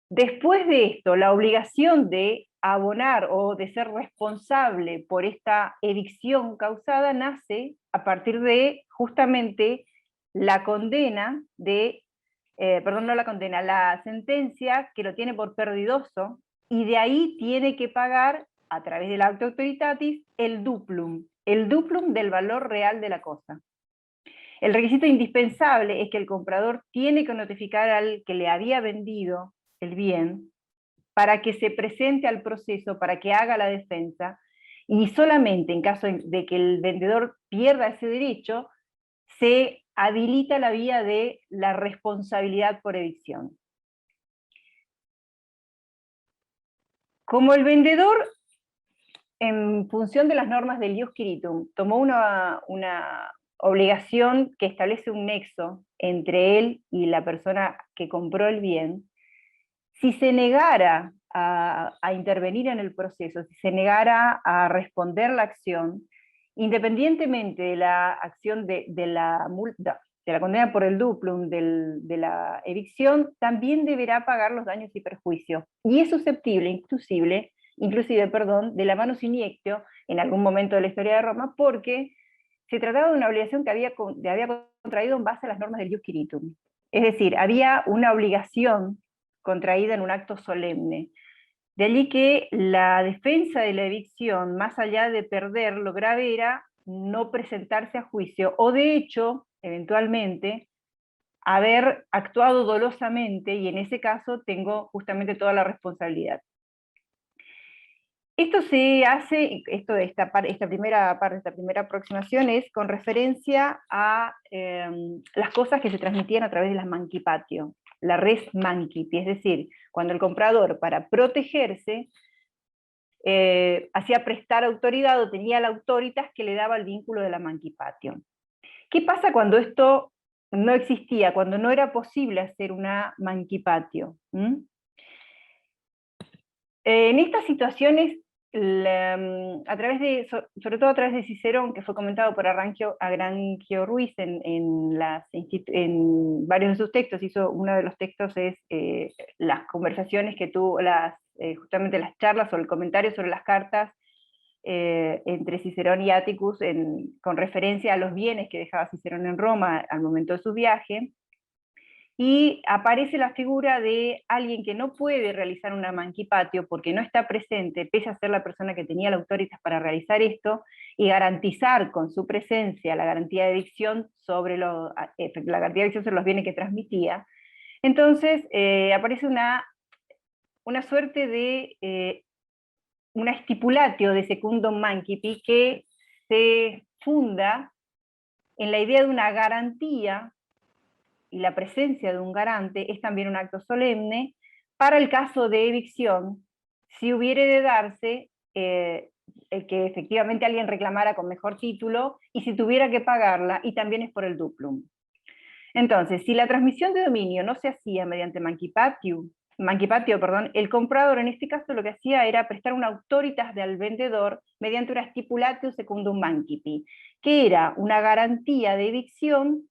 Speaker 5: después de esto, la obligación de abonar o de ser responsable por esta evicción causada nace a partir de justamente la condena la sentencia que lo tiene por perdidoso, y de ahí tiene que pagar a través del auto autoritatis el duplum del valor real de la cosa. El requisito indispensable es que el comprador tiene que notificar al que le había vendido el bien para que se presente al proceso, para que haga la defensa, y solamente en caso de que el vendedor pierda ese derecho, se habilita la vía de la responsabilidad por evicción. Como el vendedor, en función de las normas del ius quiritum, tomó una obligación que establece un nexo entre él y la persona que compró el bien, si se negara a intervenir en el proceso, si se negara a responder la acción, independientemente de la acción de la condena por el duplum de la evicción, también deberá pagar los daños y perjuicios. Y es susceptible, inclusive, de la manus iniectio en algún momento de la historia de Roma, porque se trataba de una obligación que había contraído en base a las normas del ius quiritum. Es decir, había una obligación contraída en un acto solemne. De allí que la defensa de la evicción, más allá de perder, lo grave era no presentarse a juicio, o de hecho, eventualmente, haber actuado dolosamente, y en ese caso tengo justamente toda la responsabilidad. Esto se hace, esta primera aproximación es con referencia a las cosas que se transmitían a través de las mancipatio, la res mancipi, es decir, cuando el comprador, para protegerse, hacía prestar autoridad o tenía la autoritas que le daba el vínculo de la mancipatio. ¿Qué pasa cuando esto no existía, cuando no era posible hacer una mancipatio? En estas situaciones, sobre todo a través de Cicerón, que fue comentado por Arangio Ruiz en varios de sus textos, uno de los textos es las conversaciones que tuvo, justamente las charlas o el comentario sobre las cartas entre Cicerón y Atticus con referencia a los bienes que dejaba Cicerón en Roma al momento de su viaje, y aparece la figura de alguien que no puede realizar una mancipatio porque no está presente, pese a ser la persona que tenía la autoritas para realizar esto, y garantizar con su presencia la garantía de dicción sobre la garantía de dicción sobre los bienes que transmitía. Entonces aparece una suerte de una stipulatio de secundum mancipi que se funda en la idea de una garantía, y la presencia de un garante es también un acto solemne para el caso de evicción, si hubiere de darse el que efectivamente alguien reclamara con mejor título, y si tuviera que pagarla, y también es por el duplum. Entonces, si la transmisión de dominio no se hacía mediante mancipatio, el comprador en este caso lo que hacía era prestar una autoritas al vendedor mediante una stipulatio secundum mancipi, que era una garantía de evicción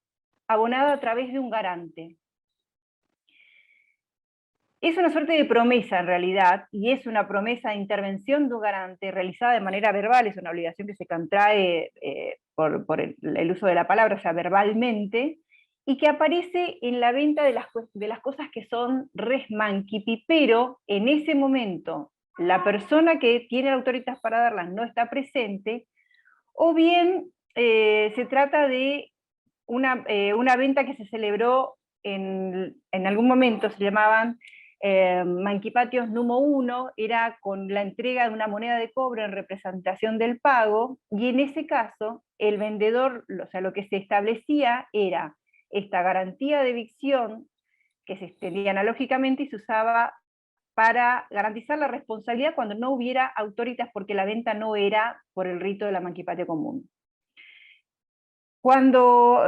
Speaker 5: abonada a través de un garante. Es una suerte de promesa en realidad, y es una promesa de intervención de un garante realizada de manera verbal, es una obligación que se contrae por el uso de la palabra, o sea, verbalmente, y que aparece en la venta de las cosas que son res mancipi, pero en ese momento la persona que tiene autoridad para darlas no está presente, o bien se trata de una venta que se celebró en algún momento, se llamaban mancipatios número 1, era con la entrega de una moneda de cobre en representación del pago, y en ese caso el vendedor, o sea, lo que se establecía era esta garantía de evicción que se extendía analógicamente y se usaba para garantizar la responsabilidad cuando no hubiera autoritas, porque la venta no era por el rito de la mancipatio común. Cuando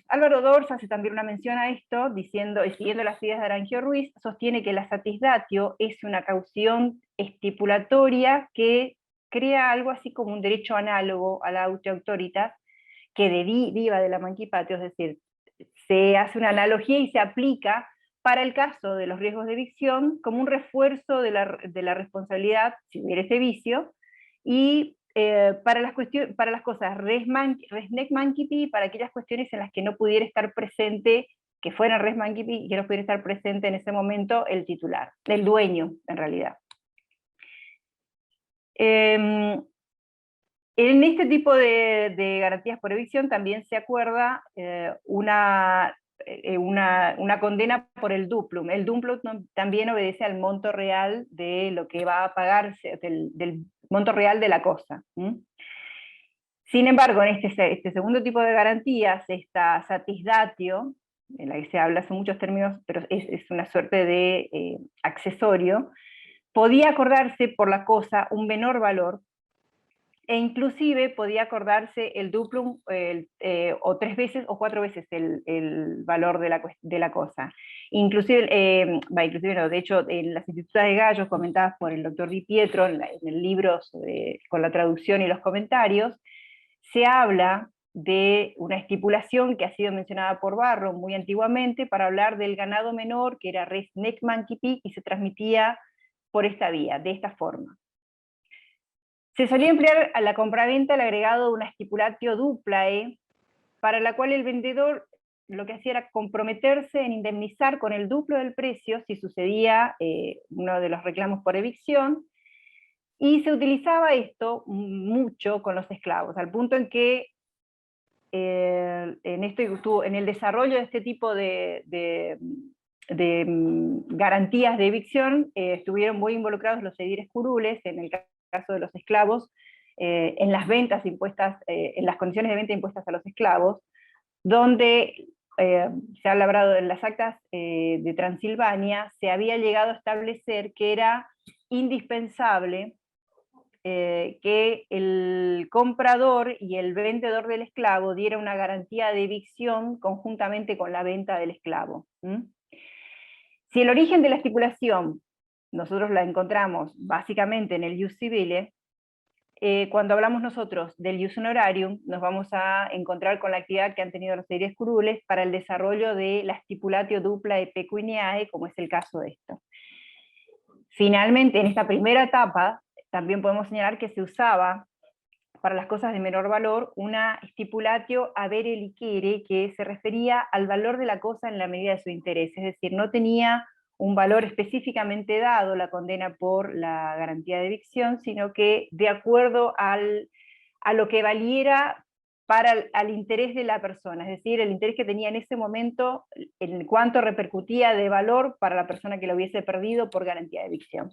Speaker 5: Álvaro Dors hace también una mención a esto, diciendo, y siguiendo las ideas de Arangio Ruiz, sostiene que la satisdatio es una caución estipulatoria que crea algo así como un derecho análogo a la autoritas, que deriva de la mancipatio, es decir, se hace una analogía y se aplica para el caso de los riesgos de evicción como un refuerzo de la responsabilidad, si hubiera ese vicio, y para las cosas res nec mancipi, para aquellas cuestiones en las que no pudiera estar presente, que fueran res mancipi, y que no pudiera estar presente en ese momento el titular, el dueño, en realidad. En este tipo de garantías por evicción también se acuerda una condena por el duplum. El duplum también obedece al monto real de lo que va a pagarse, del monto real de la cosa. Sin embargo, en este segundo tipo de garantías, esta satisdatio, en la que se habla, son muchos términos, pero es una suerte de accesorio, podía acordarse por la cosa un menor valor, e inclusive podía acordarse el duplum o 3 veces o 4 veces el valor de la cosa. Inclusive no, de hecho, en las institutas de Gallos, comentadas por el doctor Di Pietro, en el libro con la traducción y los comentarios, se habla de una estipulación que ha sido mencionada por Barro muy antiguamente para hablar del ganado menor, que era res nec mancipi, y se transmitía por esta vía, de esta forma. Se solía emplear a la compraventa el agregado de una stipulatio duplae, para la cual el vendedor lo que hacía era comprometerse en indemnizar con el duplo del precio si sucedía uno de los reclamos por evicción, y se utilizaba esto mucho con los esclavos, al punto en que en el desarrollo de este tipo de garantías de evicción estuvieron muy involucrados los edires curules, en el caso de los esclavos, en las ventas impuestas, en las condiciones de venta impuestas a los esclavos, donde se ha labrado en las actas de Transilvania, se había llegado a establecer que era indispensable que el comprador y el vendedor del esclavo diera una garantía de evicción conjuntamente con la venta del esclavo. Si el origen de la estipulación nosotros la encontramos básicamente en el ius civile, cuando hablamos nosotros del ius honorarium, nos vamos a encontrar con la actividad que han tenido los edires curules para el desarrollo de la stipulatio dupla de pecuniae, como es el caso de esto. Finalmente, en esta primera etapa, también podemos señalar que se usaba para las cosas de menor valor una stipulatio avere licere, que se refería al valor de la cosa en la medida de su interés, es decir, no tenía un valor específicamente dado la condena por la garantía de evicción, sino que de acuerdo a lo que valiera al interés de la persona, es decir, el interés que tenía en ese momento, en cuánto repercutía de valor para la persona que lo hubiese perdido por garantía de evicción.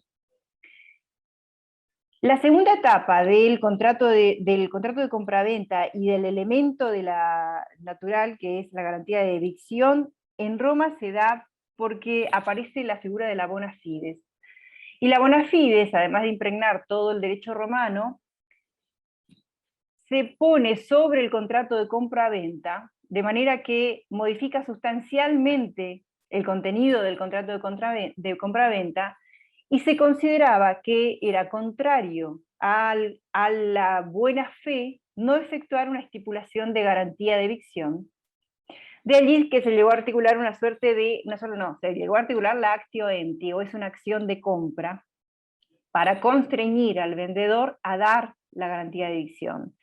Speaker 5: La segunda etapa del contrato de compraventa y del elemento de la natural, que es la garantía de evicción, en Roma se da porque aparece la figura de la bona fides. Y la bona fides, además de impregnar todo el derecho romano, se pone sobre el contrato de compraventa, de manera que modifica sustancialmente el contenido del contrato de compraventa, y se consideraba que era contrario a la buena fe no efectuar una estipulación de garantía de evicción. De allí que se llegó a articular se llegó a articular la actio empty, o es una acción de compra, para constreñir al vendedor a dar la garantía de evicción,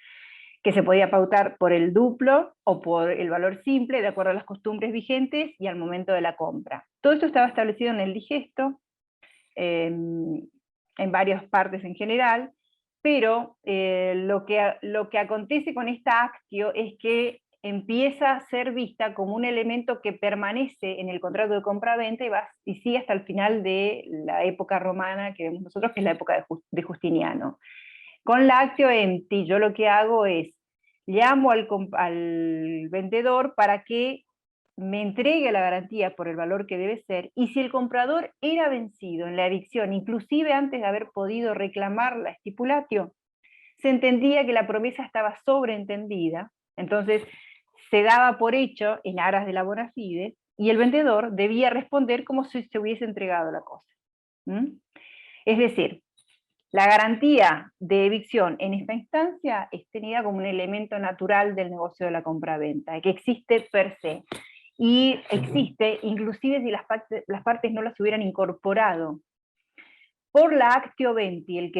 Speaker 5: que se podía pautar por el duplo o por el valor simple, de acuerdo a las costumbres vigentes y al momento de la compra. Todo esto estaba establecido en el digesto, en varias partes en general, pero lo que acontece con esta actio es que empieza a ser vista como un elemento que permanece en el contrato de compra-venta y sigue hasta el final de la época romana que vemos nosotros, que es la época de Justiniano. Con la actio empty yo lo que hago es, llamo al vendedor para que me entregue la garantía por el valor que debe ser, y si el comprador era vencido en la evicción, inclusive antes de haber podido reclamar la stipulatio, se entendía que la promesa estaba sobreentendida, entonces se daba por hecho en aras de la bona fide, y el vendedor debía responder como si se hubiese entregado la cosa. Es decir, la garantía de evicción en esta instancia es tenida como un elemento natural del negocio de la compraventa, que existe per se. Y existe, inclusive si las partes no las hubieran incorporado. Por la actio venti, el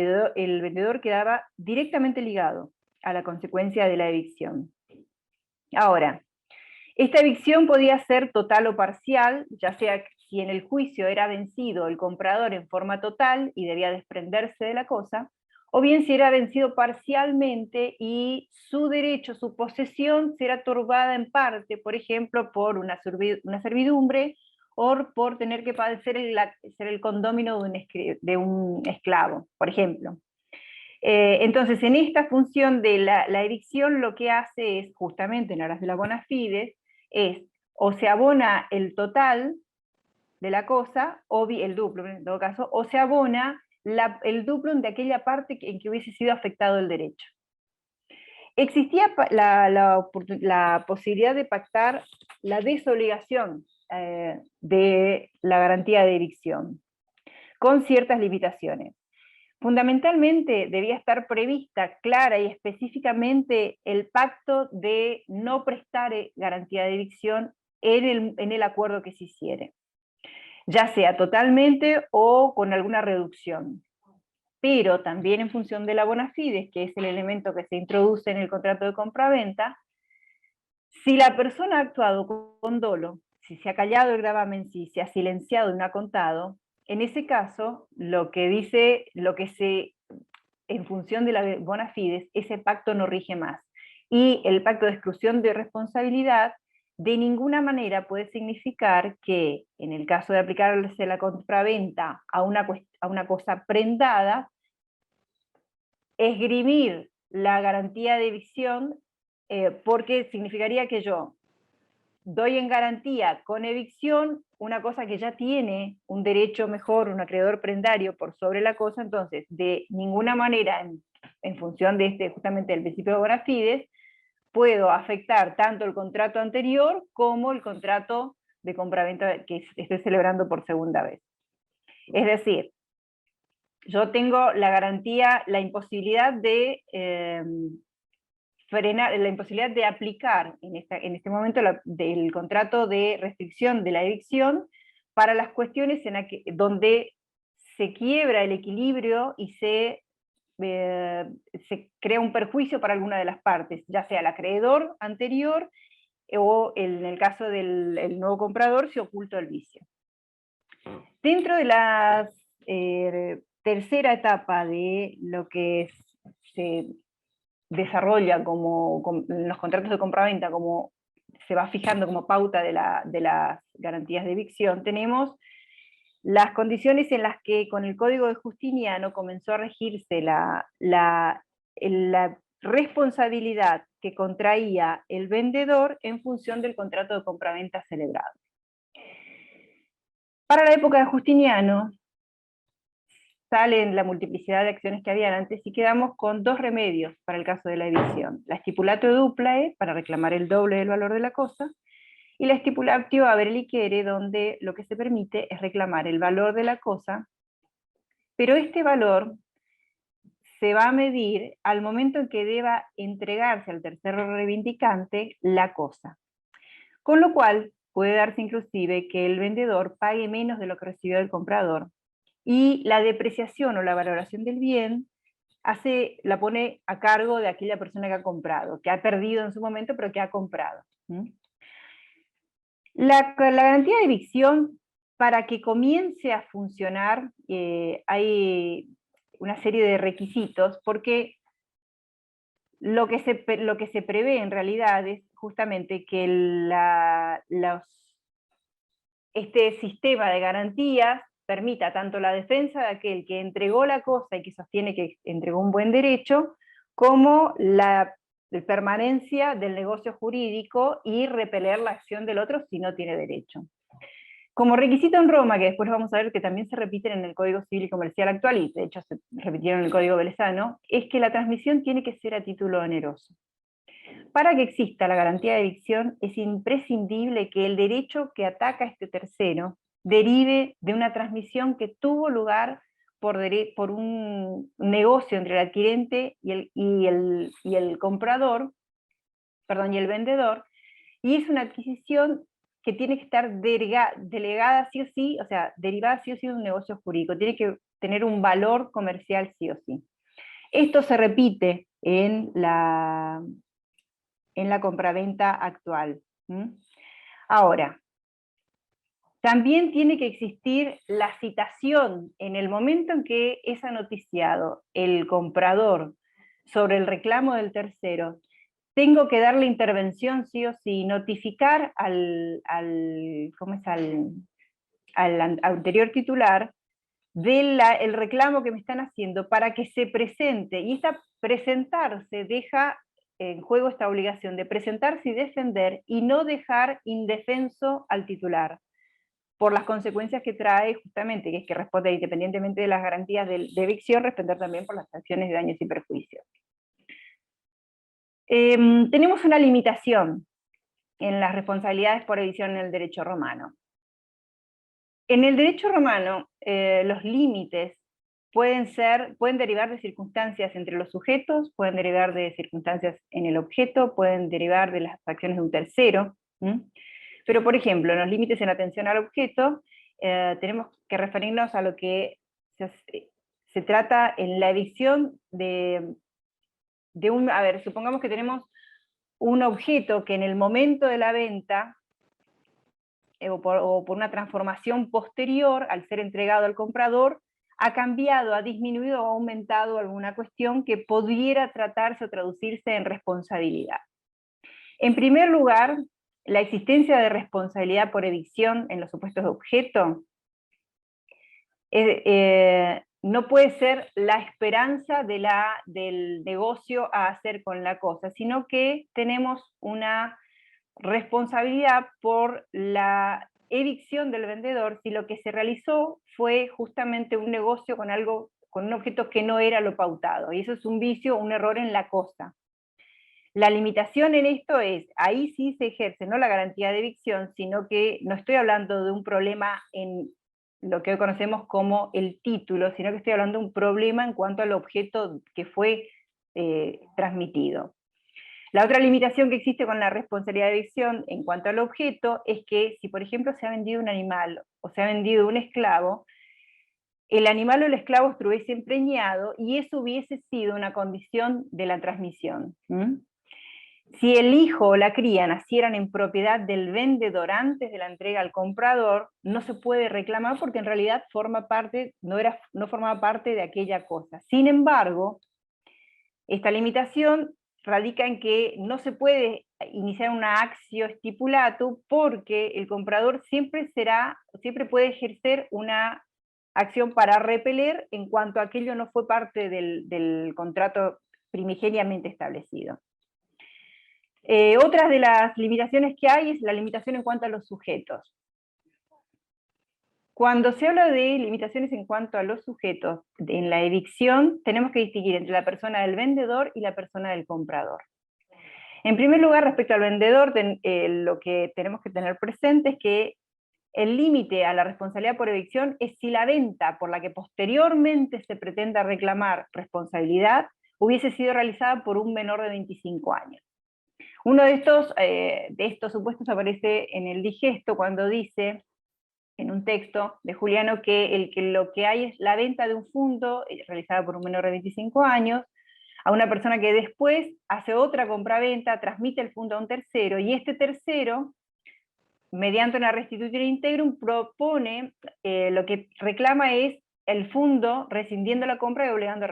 Speaker 5: vendedor quedaba directamente ligado a la consecuencia de la evicción. Ahora, esta evicción podía ser total o parcial, ya sea si en el juicio era vencido el comprador en forma total y debía desprenderse de la cosa, o bien si era vencido parcialmente y su derecho, su posesión, será turbada en parte, por ejemplo, por una servidumbre, o por tener que padecer ser el condómino de un esclavo, por ejemplo. Entonces, en esta función de la evicción, lo que hace es, justamente en aras de la bona fides, es o se abona el total de la cosa, o el duplo en todo caso, o se abona el duplo de aquella parte en que hubiese sido afectado el derecho. Existía la posibilidad de pactar la desobligación de la garantía de evicción, con ciertas limitaciones. Fundamentalmente debía estar prevista clara y específicamente el pacto de no prestar garantía de evicción en el acuerdo que se hiciere, ya sea totalmente o con alguna reducción. Pero también en función de la bona fides, que es el elemento que se introduce en el contrato de compraventa, si la persona ha actuado con dolo, si se ha callado el gravamen, si se ha silenciado y no ha contado, en ese caso, en función de la bona fides, ese pacto no rige más. Y el pacto de exclusión de responsabilidad de ninguna manera puede significar que, en el caso de aplicarse la compraventa a una cosa prendada, esgrimir la garantía de evicción, porque significaría que yo doy en garantía con evicción una cosa que ya tiene un derecho mejor, un acreedor prendario por sobre la cosa, entonces de ninguna manera, en función de justamente del principio de bona fides, puedo afectar tanto el contrato anterior como el contrato de compraventa que estoy celebrando por segunda vez. Es decir, yo tengo la garantía, la imposibilidad de frenar, la imposibilidad de aplicar en este momento del contrato de restricción de la evicción para las cuestiones donde se quiebra el equilibrio y se se crea un perjuicio para alguna de las partes, ya sea el acreedor anterior o en el caso del nuevo comprador se oculta el vicio. Dentro de la tercera etapa de lo que se desarrolla en los contratos de compraventa, como se va fijando como pauta de las garantías de evicción, tenemos las condiciones en las que con el Código de Justiniano comenzó a regirse la responsabilidad que contraía el vendedor en función del contrato de compraventa celebrado. Para la época de Justiniano, salen la multiplicidad de acciones que habían antes y quedamos con dos remedios para el caso de la evicción: la stipulato duplae, para reclamar el doble del valor de la cosa, y la stipulatio avere liquere, donde lo que se permite es reclamar el valor de la cosa, pero este valor se va a medir al momento en que deba entregarse al tercero reivindicante la cosa. Con lo cual, puede darse inclusive que el vendedor pague menos de lo que recibió del comprador, y la depreciación o la valoración del bien la pone a cargo de aquella persona que ha comprado, que ha perdido en su momento, pero que ha comprado. La garantía de evicción, para que comience a funcionar, hay una serie de requisitos, porque lo que se prevé en realidad es justamente que este sistema de garantías permita tanto la defensa de aquel que entregó la cosa y que sostiene que entregó un buen derecho, como la permanencia del negocio jurídico y repeler la acción del otro si no tiene derecho. Como requisito en Roma, que después vamos a ver que también se repiten en el Código Civil y Comercial actual, y de hecho se repitieron en el Código Velesano, es que la transmisión tiene que ser a título oneroso. Para que exista la garantía de evicción, es imprescindible que el derecho que ataca a este tercero derive de una transmisión que tuvo lugar por un negocio entre el adquirente y el comprador, perdón, y el vendedor, y es una adquisición que tiene que estar delegada sí o sí, o sea, derivada sí o sí de un negocio jurídico, tiene que tener un valor comercial sí o sí. Esto se repite en la compraventa actual. Ahora, también tiene que existir la citación en el momento en que es anoticiado el comprador sobre el reclamo del tercero. Tengo que darle intervención sí o sí, notificar al anterior titular del reclamo que me están haciendo para que se presente, y presentarse deja en juego esta obligación de presentarse y defender, y no dejar indefenso al titular, por las consecuencias que trae justamente, que es que responde independientemente de las garantías de evicción, responder también por las sanciones de daños y perjuicios. Tenemos una limitación en las responsabilidades por evicción en el derecho romano. En el derecho romano, los límites pueden derivar de circunstancias entre los sujetos, pueden derivar de circunstancias en el objeto, pueden derivar de las acciones de un tercero. Pero, por ejemplo, en los límites en atención al objeto, tenemos que referirnos a lo que se trata en la evicción supongamos que tenemos un objeto que en el momento de la venta, o por una transformación posterior, al ser entregado al comprador, ha cambiado, ha disminuido o ha aumentado alguna cuestión que pudiera tratarse o traducirse en responsabilidad. En primer lugar, la existencia de responsabilidad por evicción en los supuestos de objeto no puede ser la esperanza del negocio a hacer con la cosa, sino que tenemos una responsabilidad por la evicción del vendedor si lo que se realizó fue justamente un negocio con un objeto que no era lo pautado, y eso es un vicio, un error en la cosa. La limitación en esto es, ahí sí se ejerce no la garantía de evicción, sino que no estoy hablando de un problema en lo que hoy conocemos como el título, sino que estoy hablando de un problema en cuanto al objeto que fue transmitido. La otra limitación que existe con la responsabilidad de evicción en cuanto al objeto es que si, por ejemplo, se ha vendido un animal o se ha vendido un esclavo, el animal o el esclavo estuviese empreñado y eso hubiese sido una condición de la transmisión. Si el hijo o la cría nacieran en propiedad del vendedor antes de la entrega al comprador, no se puede reclamar porque en realidad no formaba parte de aquella cosa. Sin embargo, esta limitación radica en que no se puede iniciar una actio stipulatum porque el comprador siempre puede ejercer una acción para repeler en cuanto aquello no fue parte del contrato primigeniamente establecido. Otras de las limitaciones que hay es la limitación en cuanto a los sujetos. Cuando se habla de limitaciones en cuanto a los sujetos en la evicción, tenemos que distinguir entre la persona del vendedor y la persona del comprador. En primer lugar, respecto al vendedor, lo que tenemos que tener presente es que el límite a la responsabilidad por evicción es si la venta por la que posteriormente se pretenda reclamar responsabilidad hubiese sido realizada por un menor de 25 años. Uno de estos supuestos aparece en el digesto cuando dice, en un texto de Juliano, que lo que hay es la venta de un fundo realizada por un menor de 25 años, a una persona que después hace otra compraventa, transmite el fundo a un tercero, y este tercero, mediante una restitución integrum, propone, lo que reclama es el fundo rescindiendo la compra y obligando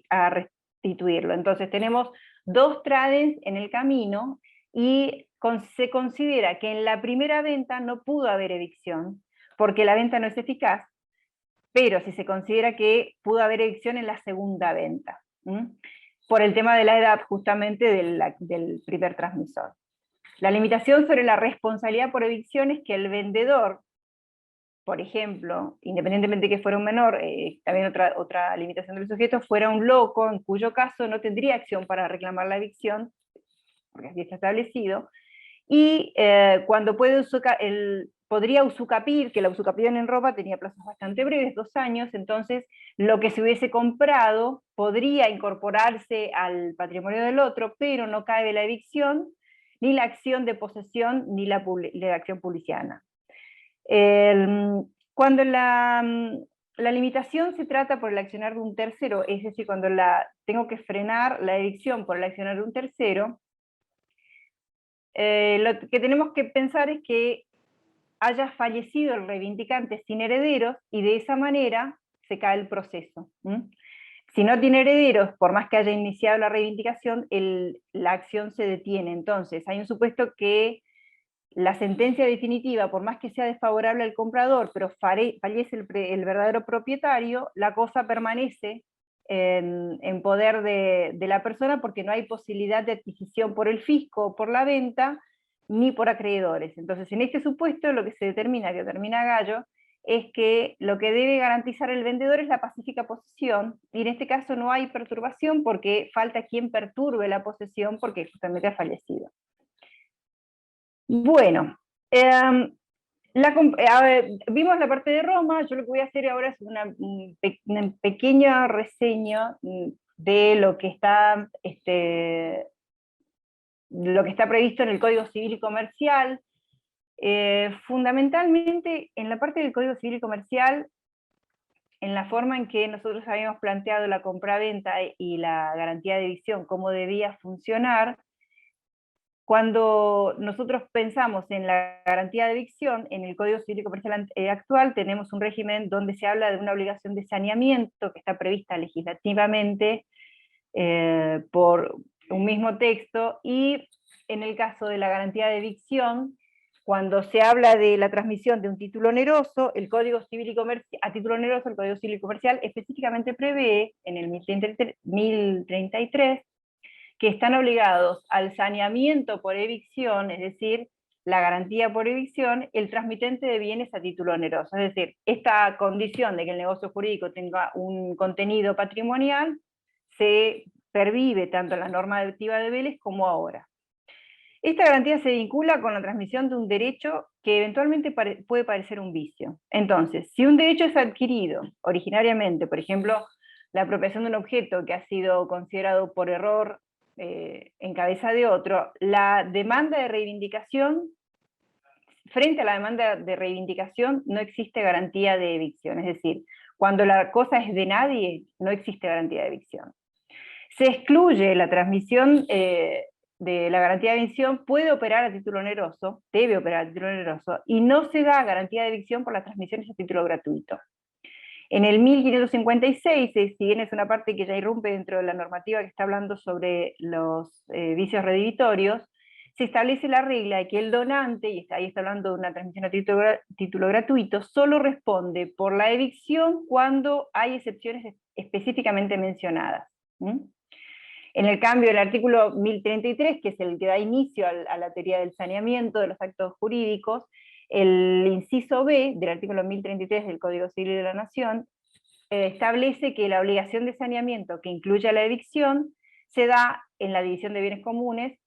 Speaker 5: a restituirlo. Entonces tenemos dos tradens en el camino, y se considera que en la primera venta no pudo haber evicción, porque la venta no es eficaz, pero si se considera que pudo haber evicción en la segunda venta, por el tema de la edad justamente del primer transmisor. La limitación sobre la responsabilidad por evicción es que el vendedor, por ejemplo, independientemente de que fuera un menor, también otra limitación del sujeto, fuera un loco, en cuyo caso no tendría acción para reclamar la evicción, porque así está establecido, y cuando podría usucapir, que la usucapión en Roma tenía plazos bastante breves, 2 años, entonces lo que se hubiese comprado podría incorporarse al patrimonio del otro, pero no cae de la evicción, ni la acción de posesión, ni la acción publiciana. Cuando la limitación se trata por el accionar de un tercero, es decir, cuando tengo que frenar la evicción por el accionar de un tercero, lo que tenemos que pensar es que haya fallecido el reivindicante sin herederos, y de esa manera se cae el proceso. Si no tiene herederos, por más que haya iniciado la reivindicación, la acción se detiene. Entonces, hay un supuesto que la sentencia definitiva, por más que sea desfavorable al comprador, pero fallece el verdadero propietario, la cosa permanece en poder de la persona, porque no hay posibilidad de adquisición por el fisco o por la venta, ni por acreedores. Entonces, en este supuesto, lo que se determina, que determina Gallo, es que lo que debe garantizar el vendedor es la pacífica posesión, y en este caso no hay perturbación porque falta quien perturbe la posesión porque justamente ha fallecido. Bueno, vimos la parte de Roma. Yo lo que voy a hacer ahora es una pequeña reseña de lo que está previsto en el Código Civil y Comercial. Fundamentalmente, en la parte del Código Civil y Comercial, en la forma en que nosotros habíamos planteado la compraventa y la garantía de evicción, cómo debía funcionar, cuando nosotros pensamos en la garantía de evicción, en el Código Civil y Comercial actual tenemos un régimen donde se habla de una obligación de saneamiento que está prevista legislativamente por un mismo texto, y en el caso de la garantía de evicción, cuando se habla de la transmisión de un título oneroso, el Código Civil y Comercial, a título oneroso, el Código Civil y Comercial específicamente prevé, en el 1033, que están obligados al saneamiento por evicción, es decir, la garantía por evicción, el transmitente de bienes a título oneroso. Es decir, esta condición de que el negocio jurídico tenga un contenido patrimonial se pervive tanto en la normativa de Vélez como ahora. Esta garantía se vincula con la transmisión de un derecho que eventualmente puede parecer un vicio. Entonces, si un derecho es adquirido originariamente, por ejemplo, la apropiación de un objeto que ha sido considerado por error en cabeza de otro, la demanda de reivindicación, frente a la demanda de reivindicación no existe garantía de evicción. Es decir, Cuando la cosa es de nadie, no existe garantía de evicción. Se excluye la transmisión de la garantía de evicción, puede operar a título oneroso, debe operar a título oneroso, y no se da garantía de evicción por las transmisiones a título gratuito. En el 1556, si bien es una parte que ya irrumpe dentro de la normativa que está hablando sobre los vicios redivitorios, se establece la regla de que el donante, y ahí está hablando de una transmisión a título gratuito, solo responde por la evicción cuando hay excepciones específicamente mencionadas. En el cambio, el artículo 1033, que es el que da inicio a la teoría del saneamiento de los actos jurídicos, el inciso B del artículo 1033 del Código Civil de la Nación establece que la obligación de saneamiento que incluye la evicción se da en la división de bienes comunes.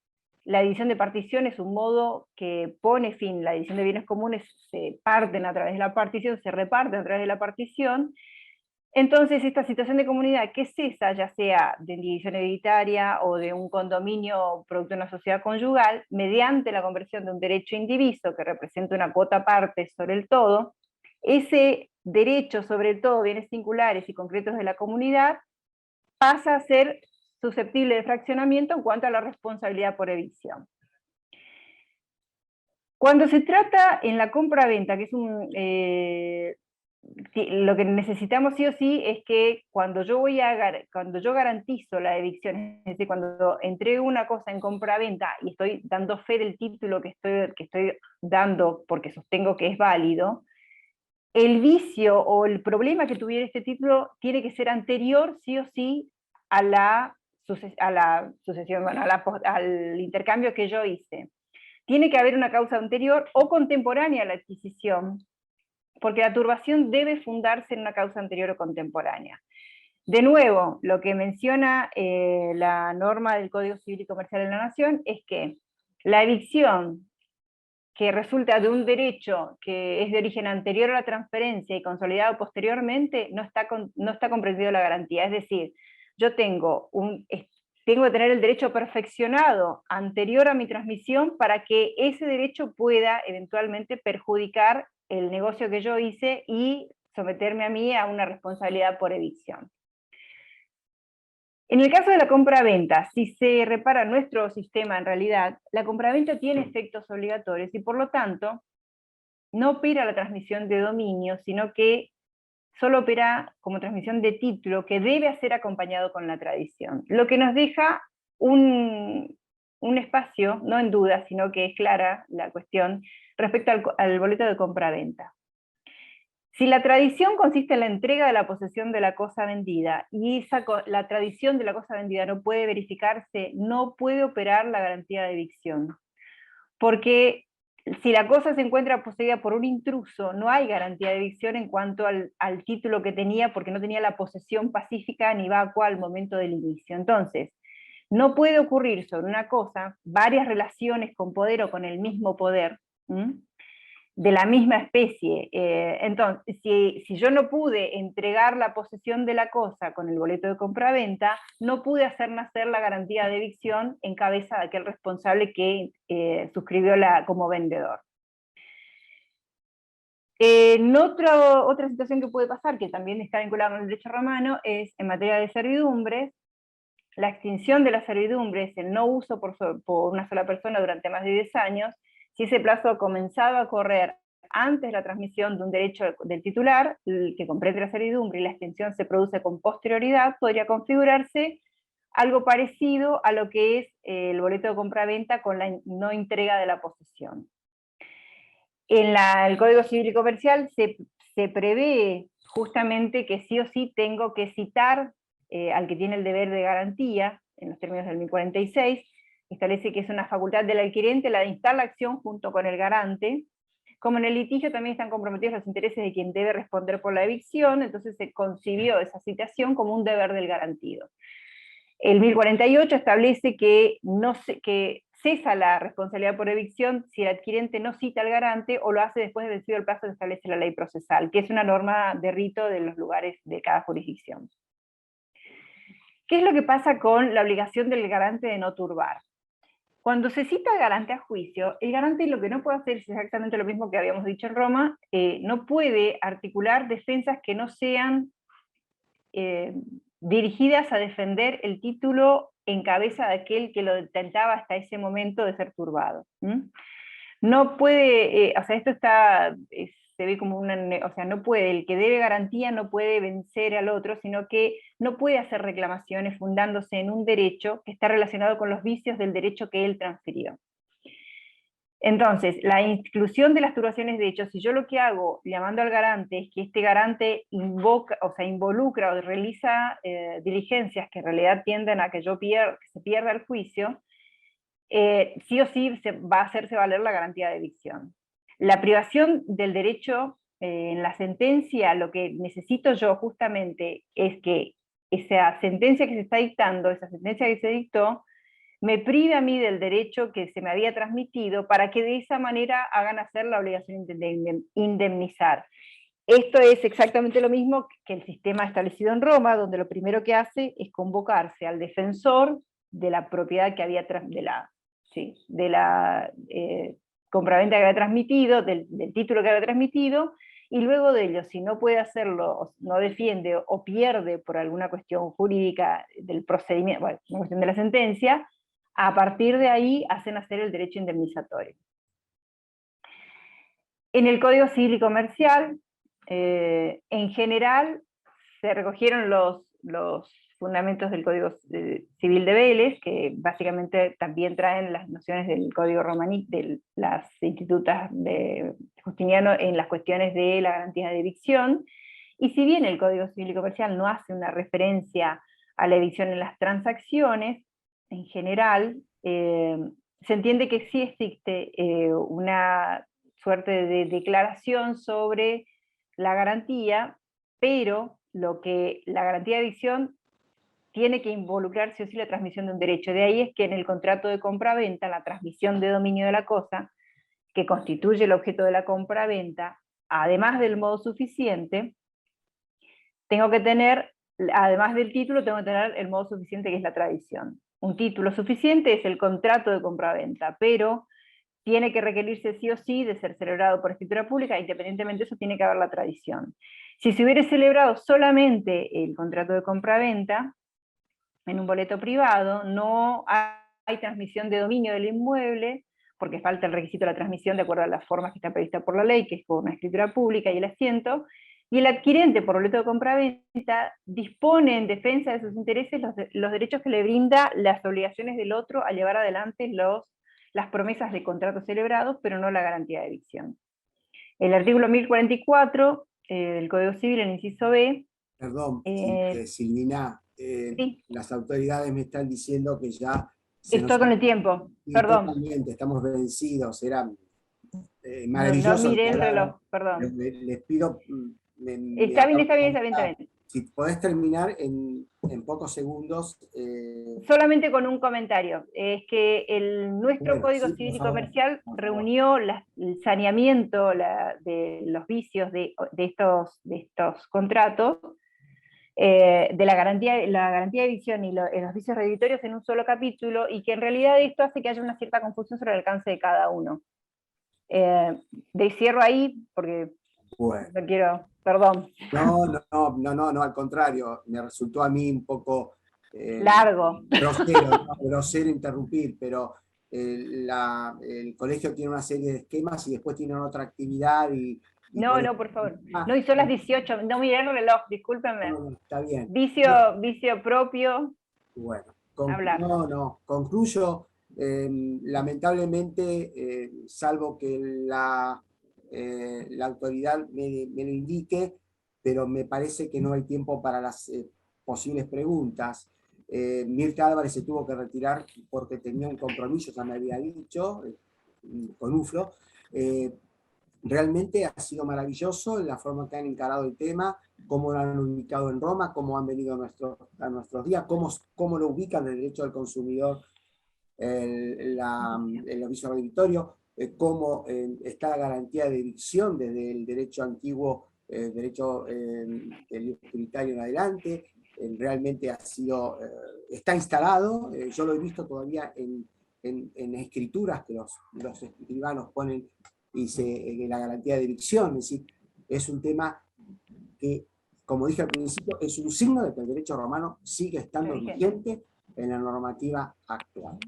Speaker 5: La división de partición es un modo que pone fin, la división de bienes comunes se parten a través de la partición, se reparten a través de la partición. Entonces esta situación de comunidad que cesa, ya sea de división hereditaria o de un condominio producto de una sociedad conyugal, mediante la conversión de un derecho indiviso que representa una cuota parte sobre el todo, ese derecho sobre el todo, bienes singulares y concretos de la comunidad, pasa a ser susceptible de fraccionamiento en cuanto a la responsabilidad por evicción. Cuando se trata en la compra-venta, que es lo que necesitamos sí o sí es que cuando yo garantizo la evicción, es decir, cuando entrego una cosa en compra-venta y estoy dando fe del título que estoy dando porque sostengo que es válido, el vicio o el problema que tuviera este título tiene que ser anterior sí o sí a la sucesión, bueno, al intercambio que yo hice. Tiene que haber una causa anterior o contemporánea a la adquisición, porque la turbación debe fundarse en una causa anterior o contemporánea. De nuevo, lo que menciona la norma del Código Civil y Comercial de la Nación es que la evicción que resulta de un derecho que es de origen anterior a la transferencia y consolidado posteriormente, no está comprendido la garantía. Es decir, yo tengo que tener el derecho perfeccionado anterior a mi transmisión para que ese derecho pueda eventualmente perjudicar el negocio que yo hice y someterme a mí a una responsabilidad por evicción. En el caso de la compra-venta, si se repara nuestro sistema en realidad, la compra-venta tiene efectos obligatorios y por lo tanto no opera la transmisión de dominio, sino que solo opera como transmisión de título que debe ser acompañado con la tradición. Lo que nos deja un espacio, no en duda, sino que es clara la cuestión respecto al boleto de compra-venta. Si la tradición consiste en la entrega de la posesión de la cosa vendida, y la tradición de la cosa vendida no puede verificarse, no puede operar la garantía de evicción. Porque si la cosa se encuentra poseída por un intruso, no hay garantía de evicción en cuanto al título que tenía, porque no tenía la posesión pacífica ni vacua al momento del inicio. Entonces, no puede ocurrir sobre una cosa varias relaciones con poder o con el mismo poder, de la misma especie. Entonces, si yo no pude entregar la posesión de la cosa con el boleto de compra-venta, no pude hacer nacer la garantía de evicción en cabeza de aquel responsable que suscribió como vendedor. Otra situación que puede pasar, que también está vinculada con el derecho romano, es en materia de servidumbres, la extinción de las servidumbres, el no uso por una sola persona durante más de 10 años, si ese plazo ha comenzado a correr antes de la transmisión de un derecho del titular, que comprende la servidumbre, y la extinción se produce con posterioridad, podría configurarse algo parecido a lo que es el boleto de compra-venta con la no entrega de la posesión. En el Código Civil y Comercial se prevé justamente que sí o sí tengo que citar al que tiene el deber de garantía, en los términos del 1046, establece que es una facultad del adquirente la de instar la acción junto con el garante. Como en el litigio también están comprometidos los intereses de quien debe responder por la evicción, entonces se concibió esa citación como un deber del garantido. El 1048 establece que cesa la responsabilidad por evicción si el adquirente no cita al garante o lo hace después de vencido el plazo que establece la ley procesal, que es una norma de rito de los lugares de cada jurisdicción. ¿Qué es lo que pasa con la obligación del garante de no turbar? Cuando se cita garante a juicio, el garante lo que no puede hacer es exactamente lo mismo que habíamos dicho en Roma, no puede articular defensas que no sean dirigidas a defender el título en cabeza de aquel que lo intentaba hasta ese momento de ser turbado. No puede, o sea, esto está, se ve como una, o sea, no puede, el que debe garantía no puede vencer al otro, sino que no puede hacer reclamaciones fundándose en un derecho que está relacionado con los vicios del derecho que él transfirió. Entonces, la inclusión de las turbaciones de hecho, si yo lo que hago llamando al garante es que este garante invoca, o sea, involucra o realiza diligencias que en realidad tienden a que se pierda el juicio, sí o sí va a hacerse valer la garantía de evicción. La privación del derecho en la sentencia, lo que necesito yo justamente es que esa sentencia que se está dictando, esa sentencia que se dictó, me prive a mí del derecho que se me había transmitido para que de esa manera hagan hacer la obligación de indemnizar. Esto es exactamente lo mismo que el sistema establecido en Roma, donde lo primero que hace es convocarse al defensor de la propiedad que había, de la compraventa que había transmitido, del título que había transmitido, y luego de ello, si no puede hacerlo, no defiende o pierde por alguna cuestión jurídica del procedimiento, bueno, una cuestión de la sentencia, a partir de ahí hacen hacer el derecho indemnizatorio. En el Código Civil y Comercial, en general, se recogieron los fundamentos del Código Civil de Vélez, que básicamente también traen las nociones del Código Romaní, de las institutas de Justiniano en las cuestiones de la garantía de evicción, y si bien el Código Civil y Comercial no hace una referencia a la evicción en las transacciones, en general, se entiende que sí existe una suerte de declaración sobre la garantía, pero lo que la garantía de evicción tiene que involucrar sí o sí la transmisión de un derecho. De ahí es que en el contrato de compra-venta, la transmisión de dominio de la cosa, que constituye el objeto de la compra-venta, además del modo suficiente, tengo que tener, además del título, tengo que tener el modo suficiente, que es la tradición. Un título suficiente es el contrato de compra-venta, pero tiene que requerirse sí o sí de ser celebrado por escritura pública, independientemente de eso tiene que haber la tradición. Si se hubiera celebrado solamente el contrato de compra-venta en un boleto privado, no hay transmisión de dominio del inmueble, porque falta el requisito de la transmisión de acuerdo a las formas que está prevista por la ley, que es por una escritura pública y el asiento, y el adquirente por boleto de compra-venta dispone en defensa de sus intereses los derechos que le brinda las obligaciones del otro a llevar adelante las promesas de contratos celebrados, pero no la garantía de evicción. El artículo 1044 del Código Civil, el inciso B.
Speaker 2: Perdón, Silvina,
Speaker 5: Sí.
Speaker 2: las autoridades me están diciendo que ya...
Speaker 5: Estoy con el tiempo, perdón.
Speaker 2: Totalmente, estamos vencidos, era
Speaker 5: No
Speaker 2: maravilloso.
Speaker 5: miré el reloj, perdón.
Speaker 2: Les pido...
Speaker 5: Está bien.
Speaker 2: Si podés terminar en pocos segundos.
Speaker 5: Solamente con un comentario. Es que nuestro Código
Speaker 2: sí,
Speaker 5: Civil y
Speaker 2: por favor,
Speaker 5: Comercial
Speaker 2: por favor.
Speaker 5: reunió el saneamiento de los vicios de estos contratos, de la garantía de evicción y los vicios redditorios en un solo capítulo, y que en realidad esto hace que haya una cierta confusión sobre el alcance de cada uno. Cierro ahí porque
Speaker 2: bueno.
Speaker 5: no quiero, perdón.
Speaker 2: No, al contrario, me resultó a mí un poco
Speaker 5: largo.
Speaker 2: Grosero interrumpir, pero el colegio tiene una serie de esquemas y después tiene otra actividad
Speaker 5: No, por favor. No, y son las 18, no miré el reloj, discúlpenme.
Speaker 2: No, está bien.
Speaker 5: Vicio propio.
Speaker 2: Bueno, concluyo. Lamentablemente, salvo que la autoridad me lo indique, pero me parece que no hay tiempo para las posibles preguntas. Mirta Álvarez se tuvo que retirar porque tenía un compromiso, ya me había dicho, con UFLO. Realmente ha sido maravilloso la forma que han encarado el tema, cómo lo han ubicado en Roma, cómo han venido a nuestros días, cómo lo ubican el derecho del consumidor, el aviso reditorio, cómo está la garantía de evicción desde el derecho antiguo, derecho del utilitario en adelante. Realmente está instalado, yo lo he visto todavía en en escrituras que los escribanos ponen y la garantía de evicción. Es decir, es un tema que, como dije al principio, es un signo de que el derecho romano sigue estando vigente en la normativa actual.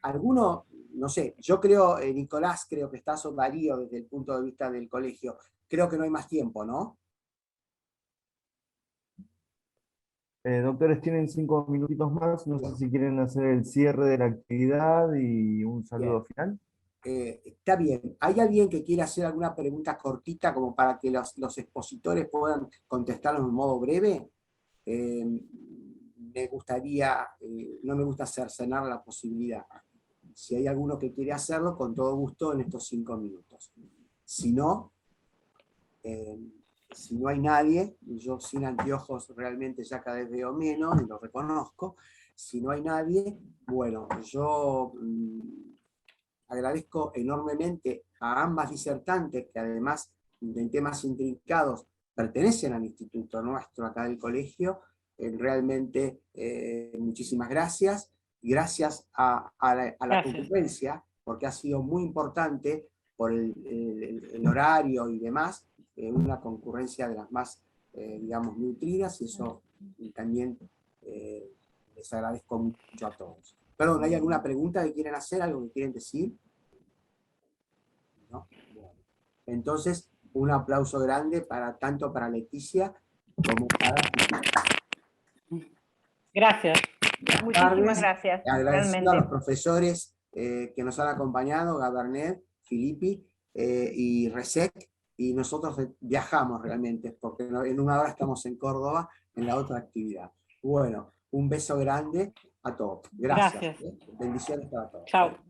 Speaker 2: Alguno, no sé, yo creo, Nicolás, creo que está Darío desde el punto de vista del colegio. Creo que no hay más tiempo, ¿no?
Speaker 6: Doctores, tienen 5 minutitos más. No sé si quieren hacer el cierre de la actividad y un saludo final.
Speaker 2: Está bien. ¿Hay alguien que quiera hacer alguna pregunta cortita como para que los expositores puedan contestarlos de modo breve? Me gustaría, no me gusta cercenar la posibilidad. Si hay alguno que quiere hacerlo, con todo gusto en estos 5 minutos. Si no hay nadie, yo sin anteojos realmente ya cada vez veo menos, y lo reconozco. Si no hay nadie, bueno, yo agradezco enormemente a ambas disertantes, que además de temas intrincados pertenecen al instituto nuestro acá del colegio. Realmente muchísimas gracias. Gracias a la concurrencia, porque ha sido muy importante por el horario y demás, una concurrencia de las más, digamos, nutridas, y eso también les agradezco mucho a todos. Perdón, ¿hay alguna pregunta que quieren hacer? ¿Algo que quieren decir? ¿No? Bueno. Entonces, un aplauso grande tanto para Leticia como para...
Speaker 4: Gracias.
Speaker 5: Muchísimas gracias.
Speaker 2: Agradeciendo a los profesores que nos han acompañado, Gabernet, Filippi y Resec, y nosotros viajamos realmente, porque en una hora estamos en Córdoba, en la otra actividad. Bueno, un beso grande a todos. Gracias. Bendiciones para todos.
Speaker 4: Chao.